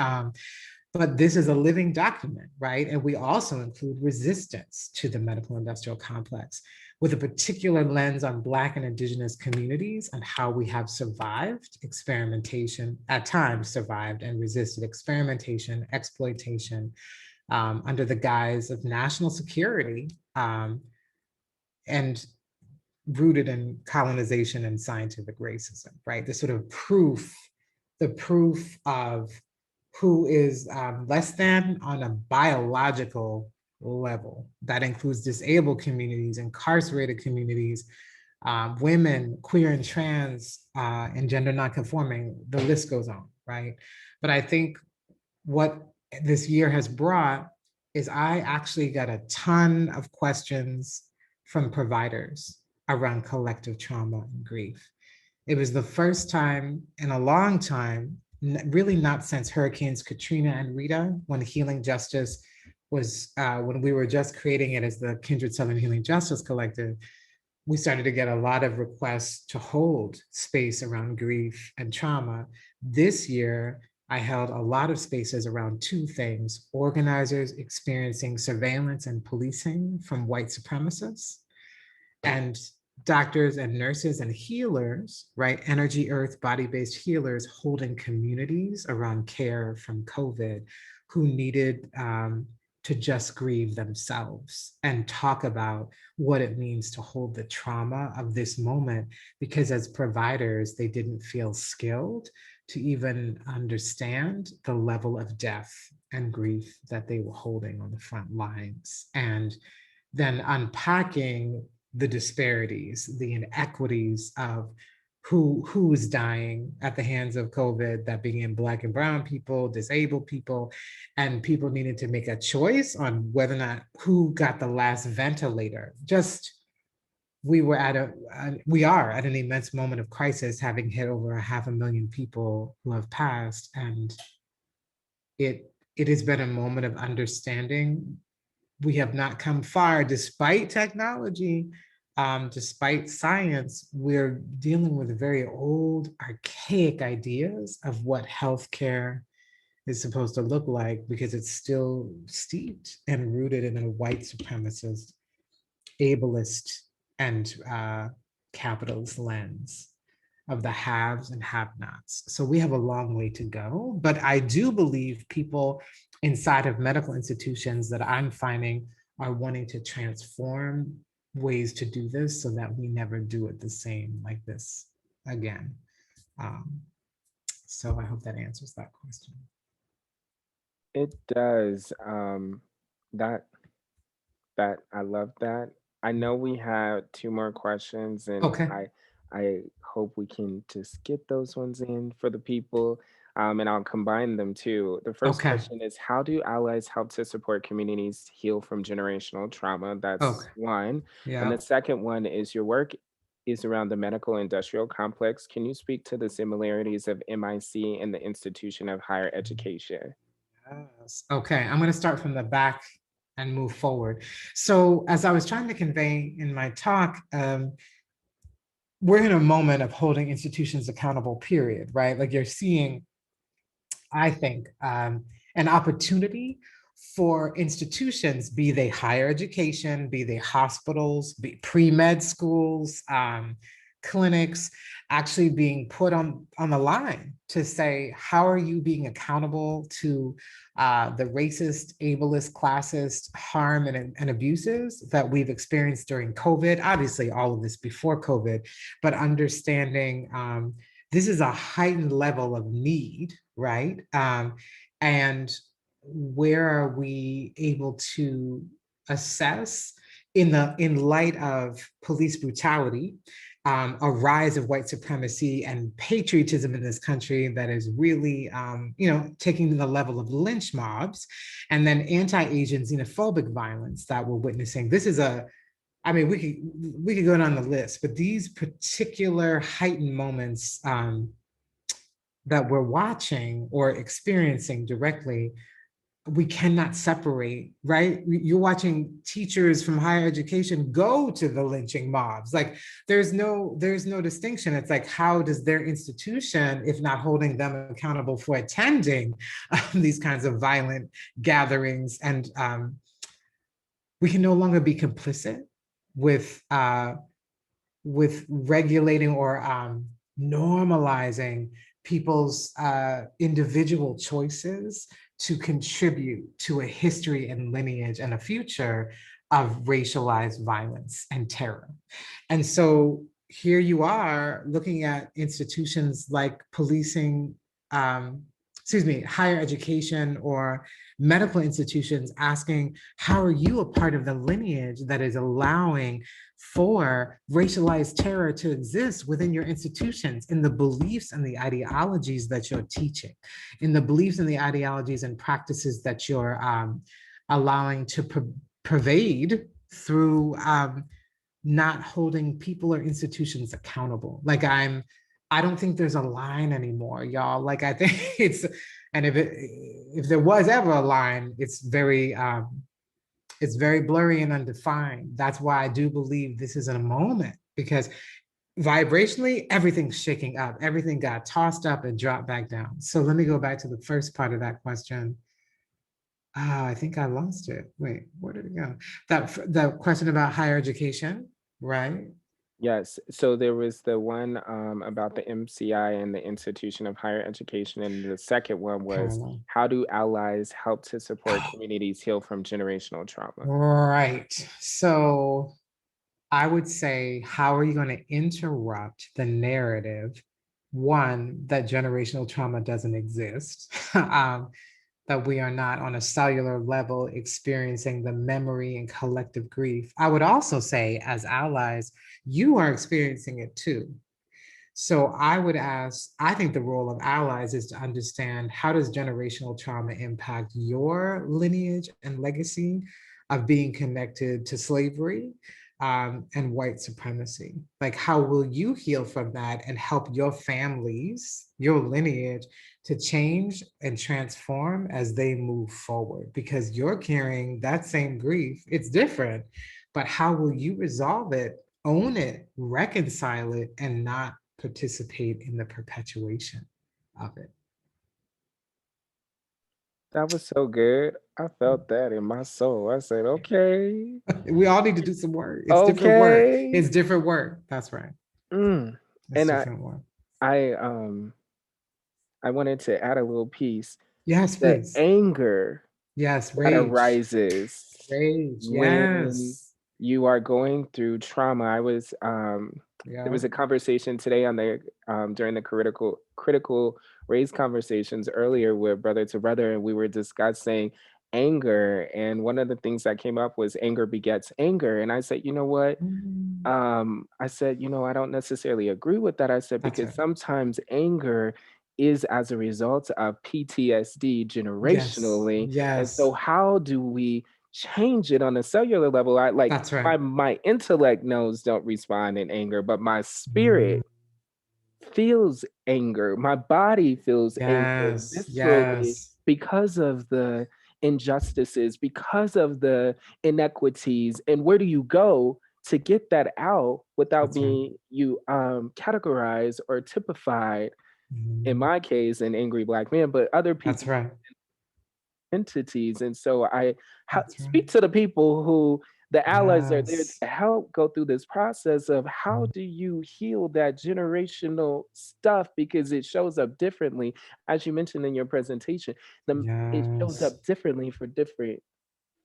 But this is a living document, right? And we also include resistance to the medical industrial complex with a particular lens on Black and Indigenous communities and how we have survived experimentation, at times survived and resisted experimentation, exploitation under the guise of national security and rooted in colonization and scientific racism, right? The proof of who is less than on a biological level. That includes disabled communities, incarcerated communities, women, queer and trans, and gender nonconforming. The list goes on, right? But I think what this year has brought is I actually got a ton of questions from providers around collective trauma and grief. It was the first time in a long time, really not since Hurricanes Katrina and Rita, when Healing Justice was, when we were just creating it as the Kindred Southern Healing Justice Collective, we started to get a lot of requests to hold space around grief and trauma. This year, I held a lot of spaces around two things: organizers experiencing surveillance and policing from white supremacists, and doctors and nurses and healers, right? Energy, earth, body-based healers holding communities around care from COVID who needed to just grieve themselves and talk about what it means to hold the trauma of this moment, because as providers, they didn't feel skilled to even understand the level of death and grief that they were holding on the front lines. And then unpacking the disparities, the inequities of who's dying at the hands of COVID, that being Black and brown people, disabled people, and people needed to make a choice on whether or not who got the last ventilator. Just we are at an immense moment of crisis, having hit over 500,000 people who have passed, and it has been a moment of understanding. We have not come far despite technology, despite science. We're dealing with very old, archaic ideas of what healthcare is supposed to look like, because it's still steeped and rooted in a white supremacist, ableist, and capitalist lens of the haves and have-nots. So we have a long way to go, but I do believe people inside of medical institutions that I'm finding are wanting to transform ways to do this so that we never do it the same like this again. So I hope that answers that question. It does. That that I love that. I know we have two more questions, and Okay. I hope we can just get those ones in for the people. And I'll combine them too. The first Okay. question is, how do allies help to support communities heal from generational trauma? That's Okay. one. And Yeah. the second one is, your work is around the medical industrial complex. Can you speak to the similarities of MIC and the institution of higher education? Yes. Okay. I'm going to start from the back and move forward. So, as I was trying to convey in my talk, we're in a moment of holding institutions accountable, period, right? Like you're seeing, I think, an opportunity for institutions, be they higher education, be they hospitals, be pre-med schools, clinics, actually being put on the line to say, how are you being accountable to the racist, ableist, classist harm and abuses that we've experienced during COVID? Obviously, all of this before COVID, but understanding this is a heightened level of need, right? And where are we able to assess in light of police brutality, a rise of white supremacy and patriotism in this country that is really, taking to the level of lynch mobs, and then anti-Asian xenophobic violence that we're witnessing. This is I mean, we could go down the list, but these particular heightened moments that we're watching or experiencing directly, we cannot separate, right? You're watching teachers from higher education go to the lynching mobs. Like there's no distinction. It's like, how does their institution, if not holding them accountable for attending these kinds of violent gatherings, and we can no longer be complicit with regulating or normalizing people's individual choices to contribute to a history and lineage and a future of racialized violence and terror. And so here you are looking at institutions like policing, higher education or medical institutions, asking, how are you a part of the lineage that is allowing for racialized terror to exist within your institutions, in the beliefs and the ideologies that you're teaching, in the beliefs and the ideologies and practices that you're allowing to pervade through not holding people or institutions accountable. I don't think there's a line anymore, y'all. Like I think and if there was ever a line, it's very blurry and undefined. That's why I do believe this is a moment, because vibrationally, everything's shaking up. Everything got tossed up and dropped back down. So let me go back to the first part of that question. I think I lost it. Wait, where did it go? The question about higher education, right? Yes. So there was the one about the MCI and the Institution of Higher Education, and the second one was, Parallel. how do allies help to support communities heal from generational trauma? Right. So I would say, how are you going to interrupt the narrative? One, that generational trauma doesn't exist, that we are not on a cellular level experiencing the memory and collective grief. I would also say, as allies, you are experiencing it too. So I would ask, I think the role of allies is to understand, how does generational trauma impact your lineage and legacy of being connected to slavery and white supremacy? Like, how will you heal from that and help your families, your lineage, to change and transform as they move forward? Because you're carrying that same grief, it's different, but how will you resolve it, own it, reconcile it, and not participate in the perpetuation of it? That was so good. I felt that in my soul. I said, okay, We all need to do some work. It's different work. okay. It's different work. That's right. Mm. It's And different work. I um I wanted to add a little piece. Yes, The please. anger Yes, that rage. arises Rage. when Yes. You are going through trauma. There Yeah. was a conversation today on the during the critical race conversations earlier with brother to brother, and we were discussing anger. And one of the things that came up was anger begets anger. And I said, you know what? Mm, I said, I don't necessarily agree with that. I said, that's because right. sometimes anger is as a result of PTSD Yes. generationally. And so Yes. how do we change it on a cellular level? I like That's right. my intellect knows don't respond in anger, but my Mm, spirit feels anger. My body feels anger yes. viscerally Yes. because of the injustices, because of the inequities. And where do you go to get that out without That's right. being you categorized or typified? In Mhm. my case, an angry black man, but other That's people right. entities. And so That's speak right. to the people who the allies are there Yes. to help go through this process of how Mm, do you heal that generational stuff, because it shows up differently, as you mentioned in your presentation. It shows yes. up differently for different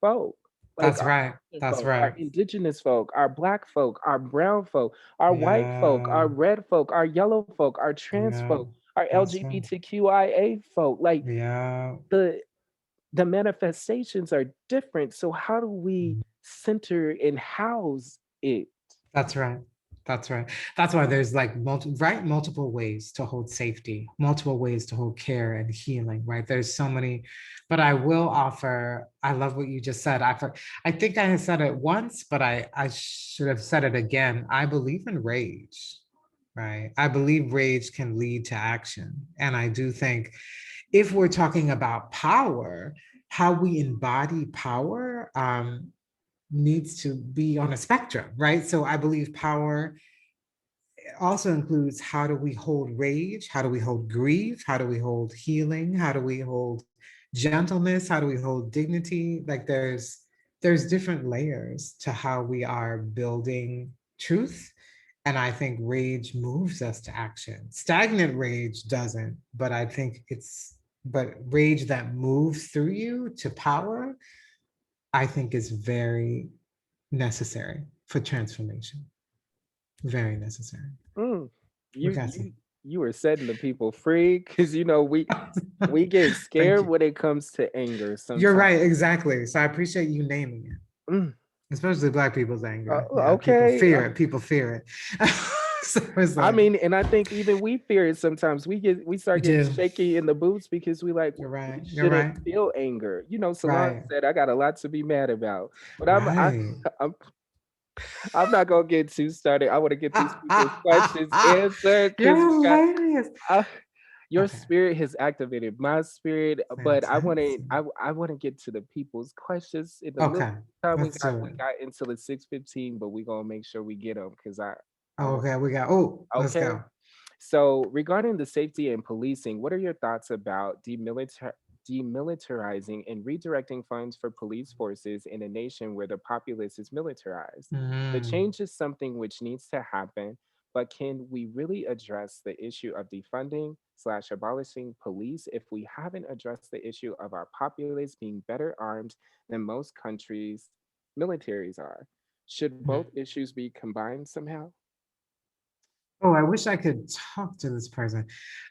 folk, like That's our right. Asian That's folk, our right. indigenous folk, our black folk, our brown folk, our white folk, Yeah. our red folk, our yellow folk, our trans Yeah. folk, our That's right. LGBTQIA folk. Like Yeah. the the manifestations are different. So how do we center and house it? That's right. That's right. That's why there's like multiple ways to hold safety, multiple ways to hold care and healing, right? There's so many, but I will offer, I love what you just said. I think I had said it once, but I should have said it again. I believe in rage, right? I believe rage can lead to action. And I do think if we're talking about power, how we embody power, needs to be on a spectrum, right? So I believe power also includes how do we hold rage? How do we hold grief? How do we hold healing? How do we hold gentleness? How do we hold dignity? Like there's different layers to how we are building truth. And I think rage moves us to action. Stagnant rage doesn't, but I think but rage that moves through you to power, I think is very necessary for transformation. Very necessary. Mm. We You got to. you you are setting the people free, because we get Thank scared you. when it comes to anger You're sometimes. right, exactly. So I appreciate you naming it, Mm. especially Black people's anger. Yeah, people Okay. fear it. People fear it. So it's I like, mean, and I think even we fear it sometimes. We we start getting do. shaky in the boots because we like You're we right. You're shouldn't right. feel anger. Solange Right. said I got a lot to be mad about, but Right. I'm I'm not gonna get too started. I want to get these Ah, people's ah, ah, questions ah. answered You're because we got hilarious. uh, your Okay. spirit has activated my spirit, but Fantastic. I want to get to the people's questions in the little Okay. time Let's do we it. got until the 6:15, but we gonna make sure we get them because I want. Okay. Let's Okay. go. So, regarding the safety and policing, what are your thoughts about demilitarizing and redirecting funds for police forces in a nation where the populace is militarized? The Mm, change is something which needs to happen, but can we really address the issue of defunding slash abolishing police if we haven't addressed the issue of our populace being better armed than most countries' militaries are? Should mm. both issues be combined somehow? Oh, I wish I could talk to this person.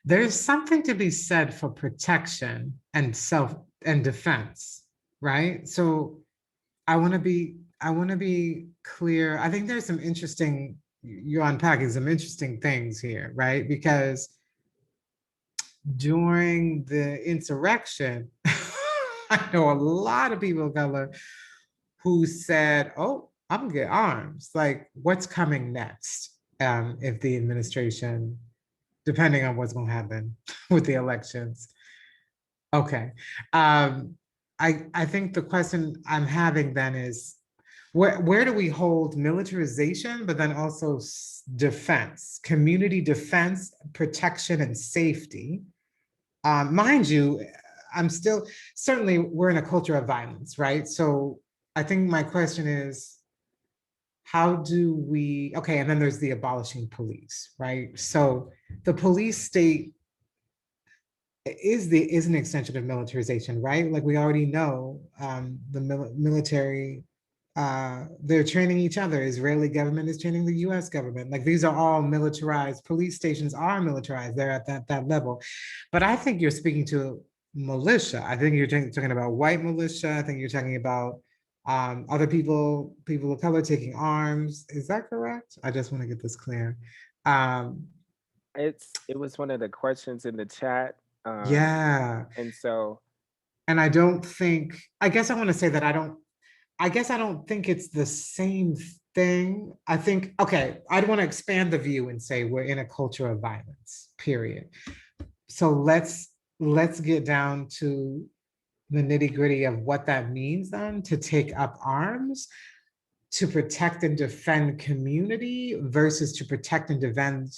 There's something to be said for protection and self and defense, right? So I want to be clear. I think there's some interesting, you're unpacking some interesting things here, right? Because during the insurrection, I know a lot of people of color who said, "Oh, I'm gonna get arms. Like, what's coming next? If the administration, depending on what's gonna happen with the elections." Okay. Um, I think the question I'm having then is where do we hold militarization, but then also defense, community defense, protection, and safety? Mind you, I'm still certainly we're in a culture of violence, right? So I think my question is, how do we, okay, and then there's the abolishing police, right? So the police state is an extension of militarization, right? Like we already know, the military they're training each other. Israeli government is training the US government. Like these are all militarized. Police stations are militarized. They're at that level. But I think you're speaking to militia. I think you're talking about white militia. I think you're talking about other people of color taking arms. Is that correct? I just want to get this clear. Um, It was one of the questions in the chat. yeah. And so And I don't think, I guess I want to say that I guess I don't think it's the same thing. I think, okay, I'd want to expand the view and say we're in a culture of violence, period. So let's get down to the nitty gritty of what that means then to take up arms to protect and defend community versus to protect and defend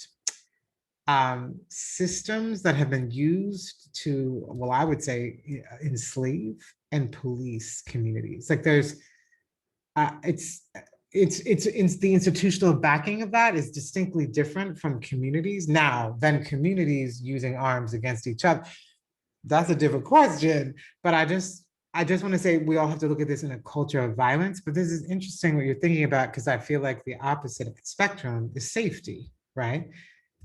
systems that have been used to, well, I would say enslave and police communities. Like there's, it's the institutional backing of that is distinctly different from communities now than communities using arms against each other. That's a different question, but I just want to say we all have to look at this in a culture of violence. But this is interesting what you're thinking about because I feel like the opposite of the spectrum is safety, right?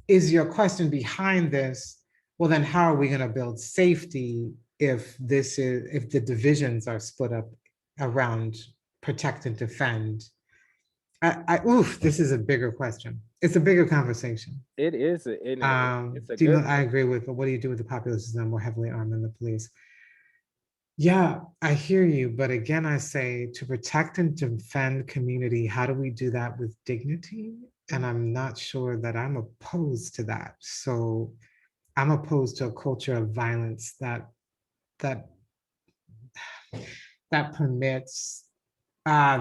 Is your question behind this? Well, then how are we going to build safety if the divisions are split up around protect and defend? Oof, this is a bigger question. It's a bigger conversation. it is, it's a good I one. agree with, but what do you do with the populace that are more heavily armed than the police? Yeah, I hear you. But again, I say to protect and defend community, how do we do that with dignity? And I'm not sure that I'm opposed to that. So I'm opposed to a culture of violence that that permits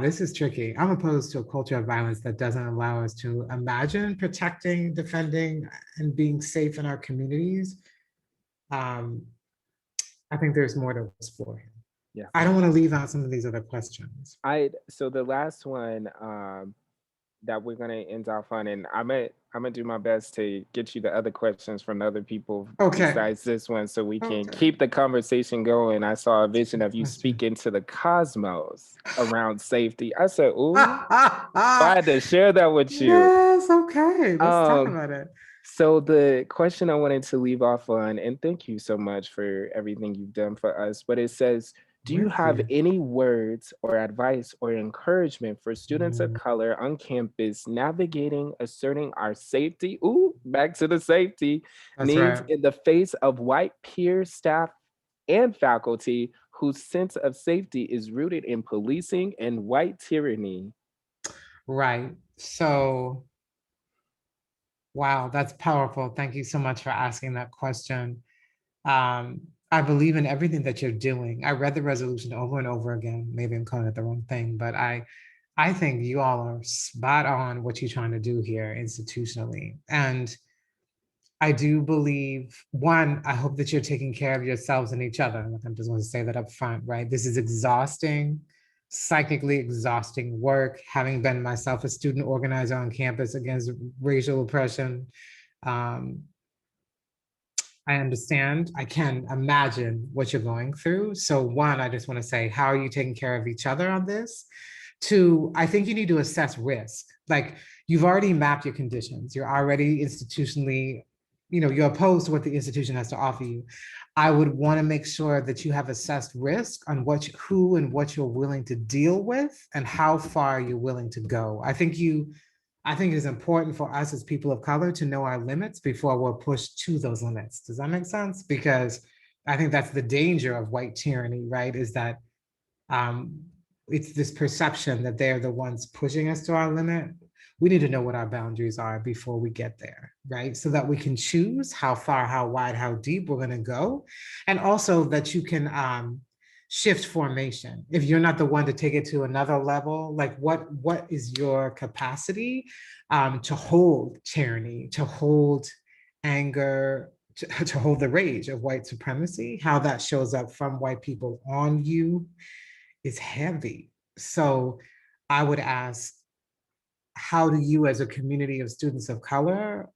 this is tricky. I'm opposed to a culture of violence that doesn't allow us to imagine protecting, defending, and being safe in our communities. Um, I think there's more to explore here. Yeah. I don't want to leave out some of these other questions. So the last one that we're gonna end off on, and I'm gonna do my best to get you the other questions from other people Okay. besides this one, so we can Okay. keep the conversation going. I saw a vision of you Question. speaking to the cosmos around safety. I said, "Ooh, I had to share that with you." Yes. Okay. Let's talk Um, about it. so the question I wanted to leave off on, and thank you so much for everything you've done for us, but it says, do you With have you. any words or advice or encouragement for students of Mm, color on campus navigating, asserting our safety, ooh, back to the safety that's needs right. in the face of white peers, staff, and faculty whose sense of safety is rooted in policing and white tyranny? Right. So, wow, that's powerful. Thank you so much for asking that question. I believe in everything that you're doing. I read the resolution over and over again. Maybe I'm calling it the wrong thing, but I think you all are spot on what you're trying to do here institutionally. And I do believe, one, I hope that you're taking care of yourselves and each other. Like, I just want to say that up front, right? This is exhausting, psychically exhausting work. Having been myself a student organizer on campus against racial oppression, um, I understand. I can imagine what you're going through. So, one, I just want to say, how are you taking care of each other on this? Two, I think you need to assess risk. Like you've already mapped your conditions. You're already institutionally, you're opposed to what the institution has to offer you. I would want to make sure that you have assessed risk on who and what you're willing to deal with and how far you're willing to go. I think it is important for us as people of color to know our limits before we're pushed to those limits. Does that make sense? Because I think that's the danger of white tyranny, right? Is that um, it's this perception that they're the ones pushing us to our limit. We need to know what our boundaries are before we get there, right? So that we can choose how far, how wide, how deep we're going to go. And also that you can shift formation. If you're not the one to take it to another level, like what is your capacity to hold tyranny, to hold anger, to hold the rage of white supremacy, how that shows up from white people on you is heavy. So I would ask, how do you as a community of students of color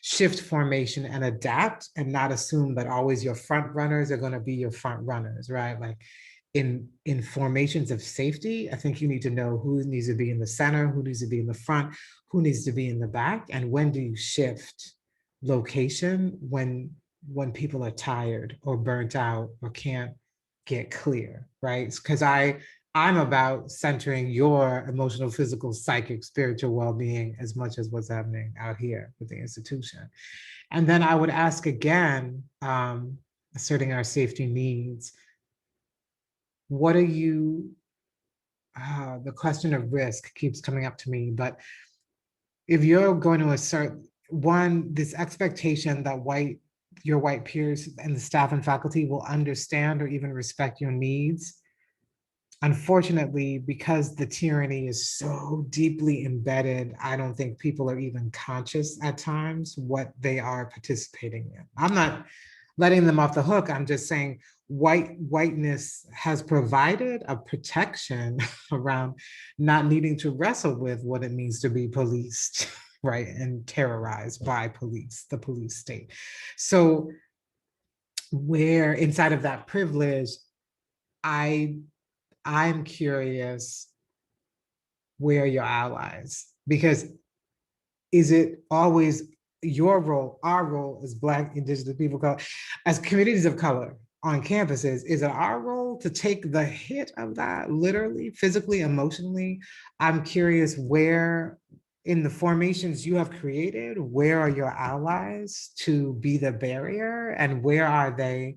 shift formation and adapt and not assume that always your front runners are going to be your front runners, right? Like in formations of safety, I think you need to know who needs to be in the center, who needs to be in the front, who needs to be in the back, and when do you shift location when people are tired or burnt out or can't get clear, right? Because I'm about centering your emotional, physical, psychic, spiritual well-being as much as what's happening out here with the institution. And then I would ask again, asserting our safety needs, what are you, the question of risk keeps coming up to me, but if you're going to assert one, this expectation that your white peers and the staff and faculty will understand or even respect your needs, unfortunately, because the tyranny is so deeply embedded, I don't think people are even conscious at times what they are participating in. I'm not letting them off the hook. I'm just saying whiteness has provided a protection around not needing to wrestle with what it means to be policed, right? And terrorized by police, the police state. So where inside of that privilege, I'm curious, where are your allies? Because is it always your role, our role as Black, Indigenous people, as communities of color on campuses, is it our role to take the hit of that, literally, physically, emotionally? I'm curious where in the formations you have created, where are your allies to be the barrier, and where are they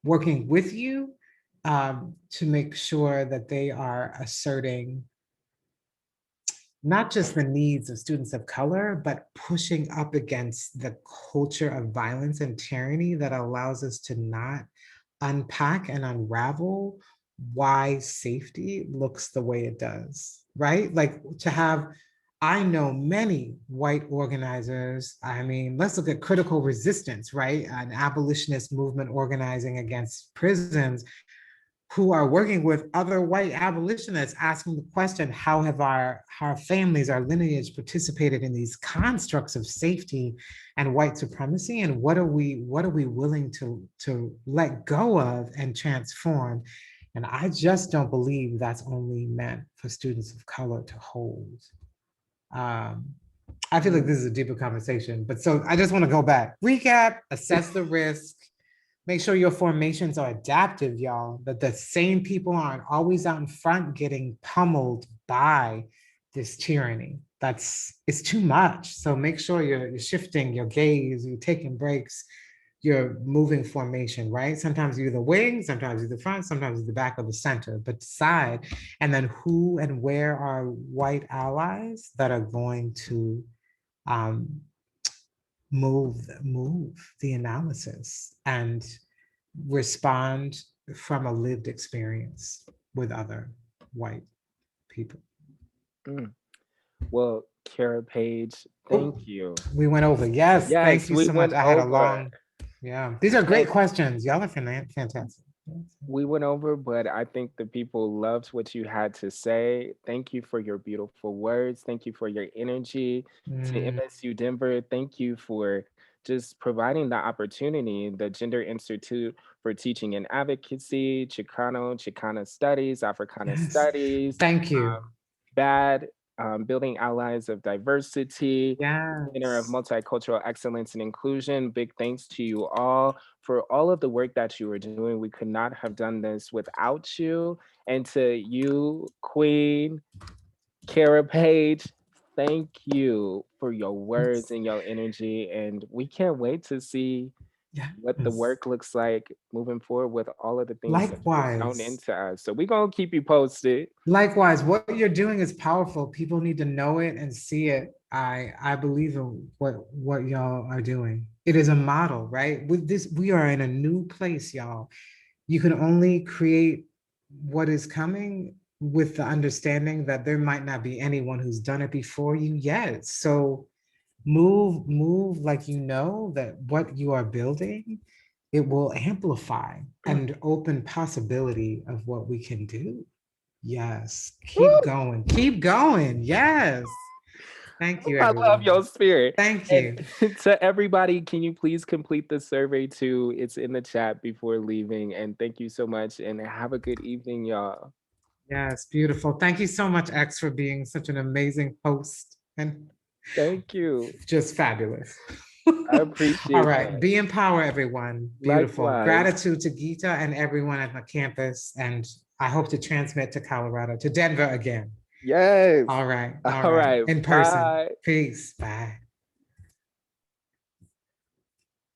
working with you to make sure that they are asserting not just the needs of students of color, but pushing up against the culture of violence and tyranny that allows us to not unpack and unravel why safety looks the way it does, right? Like to have, I know many white organizers. I mean, let's look at critical resistance, right? An abolitionist movement organizing against prisons, who are working with other white abolitionists, asking the question, how have our families, our lineage participated in these constructs of safety and white supremacy? And what are we willing to let go of and transform? And I just don't believe that's only meant for students of color to hold. I feel like this is a deeper conversation, but so I just want to go back, recap, assess the risk, make sure your formations are adaptive, y'all, that the same people aren't always out in front getting pummeled by this tyranny. It's too much. So make sure you're shifting your gaze, you're taking breaks, you're moving formation, right? Sometimes you're the wing, sometimes you're the front, sometimes you're the back or the center, but decide. And then who and where are white allies that are going to um, move the analysis and respond from a lived experience with other white people. Mm. Well, Cara Page, Oh, thank you. we went over. Yes, Yes, thank you we so much. went I had a over. long, yeah. These are great And questions. Y'all are fantastic. we went over, but I think the people loved what you had to say. Thank you for your beautiful words. Thank you for your energy. To Mm, MSU Denver, thank you for just providing the opportunity, the Gender Institute for Teaching and Advocacy, Chicana Studies, Africana yes, Studies, thank you. BAD, Building Allies of Diversity, Center of Yes. Multicultural Excellence and Inclusion. Big thanks to you all for all of the work that you are doing. We could not have done this without you. And to you, Queen Cara Page, thank you for your words Yes. and your energy. And we can't wait to see what the Yes. work looks like moving forward with all of the things that you've sown Likewise. into us. So we're going to keep you posted. Likewise, what you're doing is powerful. People need to know it and see it. I believe in what y'all are doing. It is a model, right? With this, we are in a new place, y'all. You can only create what is coming with the understanding that there might not be anyone who's done it before you yet. So move like you know that what you are building, it will amplify and open possibility of what we can do. Yes, keep going. Keep going. Yes. Thank you, I love everyone. your spirit. Thank And you. to everybody, can you please complete the survey too? It's in the chat before leaving. And thank you so much. And have a good evening, y'all. Yes, beautiful. Thank you so much, X, for being such an amazing host and Thank you. just fabulous. I All appreciate right, that. be empowered, everyone. Beautiful. Likewise. Gratitude to Gita and everyone at the campus. And I hope to transmit to Colorado, to Denver again. Yes. All right. All right. In person. Bye. Peace. Bye.